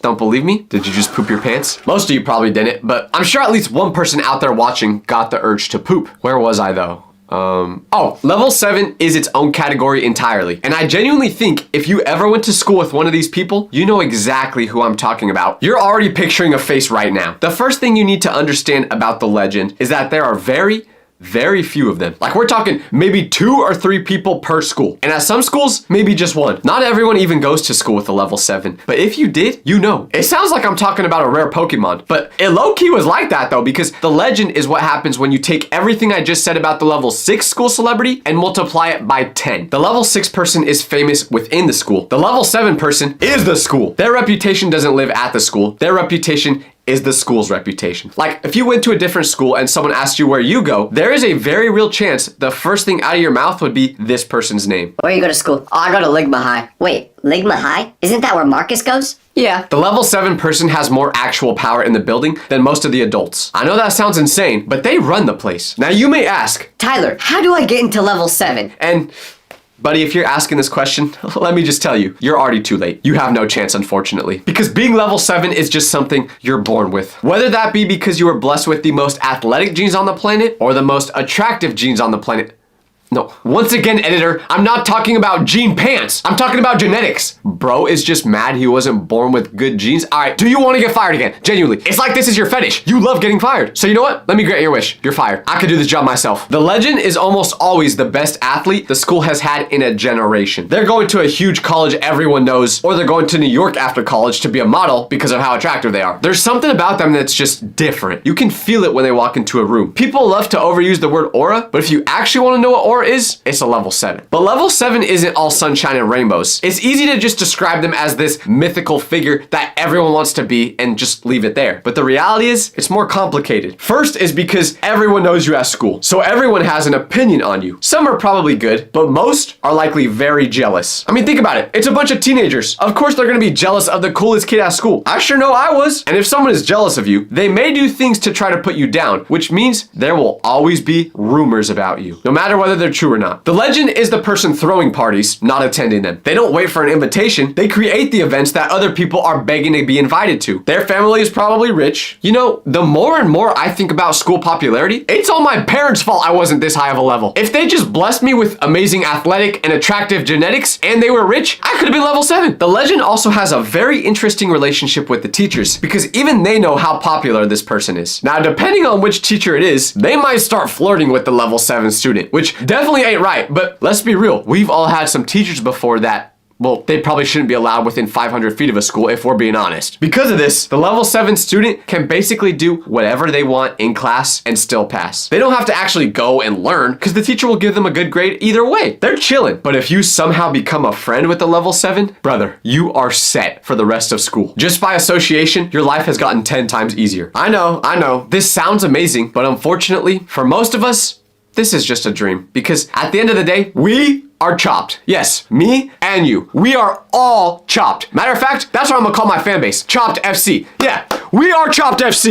[SPEAKER 1] Don't believe me? Did you just poop your pants? Most of you probably didn't, but I'm sure at least one person out there watching got the urge to poop. Where was I though? Oh, level 7 is its own category entirely. And I genuinely think if you ever went to school with one of these people, you know exactly who I'm talking about. You're already picturing a face right now. The first thing you need to understand about the legend is that there are very few of them. Like we're talking maybe 2 or 3 people per school. And at some schools, maybe just 1. Not everyone even goes to school with a level 7. But if you did, you know. It sounds like I'm talking about a rare Pokemon, but it low-key was like that though, because the legend is what happens when you take everything I just said about the level 6 school celebrity and multiply it by 10. The level 6 person is famous within the school. The level 7 person is the school. Their reputation doesn't live at the school. Their reputation is the school's reputation. Like, if you went to a different school and someone asked you where you go, there is a very real chance the first thing out of your mouth would be this person's name.
[SPEAKER 5] Where you go to school? Oh, I go to Ligma High.
[SPEAKER 2] Wait, Ligma High? Isn't that where Marcus goes?
[SPEAKER 5] Yeah.
[SPEAKER 1] The level 7 person has more actual power in the building than most of the adults. I know that sounds insane, but they run the place. Now you may ask,
[SPEAKER 5] Tyler, how do I get into level 7?
[SPEAKER 1] and buddy, if you're asking this question, let me just tell you, you're already too late. You have no chance, unfortunately. Because being level 7 is just something you're born with. Whether that be because you were blessed with the most athletic genes on the planet or the most attractive genes on the planet. No, once again, editor, I'm not talking about gene pants. I'm talking about genetics. Bro is just mad he wasn't born with good genes. All right, do you want to get fired again? Genuinely, it's like this is your fetish. You love getting fired. So you know what? Let me grant your wish. You're fired. I could do this job myself. The legend is almost always the best athlete the school has had in a generation. They're going to a huge college everyone knows, or they're going to New York after college to be a model because of how attractive they are. There's something about them that's just different. You can feel it when they walk into a room. People love to overuse the word aura, but if you actually want to know what aura is, it's a level 7. But level 7 isn't all sunshine and rainbows. It's easy to just describe them as this mythical figure that everyone wants to be and just leave it there. But the reality is, it's more complicated. First is because everyone knows you at school, so everyone has an opinion on you. Some are probably good, but most are likely very jealous. I mean, think about it. It's a bunch of teenagers. Of course they're gonna be jealous of the coolest kid at school. I sure know I was. And if someone is jealous of you, they may do things to try to put you down, which means there will always be rumors about you, no matter whether they're true or not. The legend is the person throwing parties, not attending them. They don't wait for an invitation. They create the events that other people are begging to be invited to. Their family is probably rich. You know, the more and more I think about school popularity, it's all my parents' fault I wasn't this high of a level. If they just blessed me with amazing athletic and attractive genetics and they were rich, I could have been level 7. The legend also has a very interesting relationship with the teachers because even they know how popular this person is. Now, depending on which teacher it is, they might start flirting with the level 7 student, which definitely ain't right. But let's be real, we've all had some teachers before that, well, they probably shouldn't be allowed within 500 feet of a school if we're being honest. Because of this, the level 7 student can basically do whatever they want in class and still pass. They don't have to actually go and learn because the teacher will give them a good grade either way. They're chilling. But if you somehow become a friend with the level 7, brother, you are set for the rest of school. Just by association, your life has gotten 10 times easier. I know, this sounds amazing, but unfortunately, for most of us, this is just a dream because at the end of the day, we are chopped. Yes, me and you. We are all chopped. Matter of fact, that's what I'm gonna call my fan base, Chopped FC. Yeah, we are Chopped FC.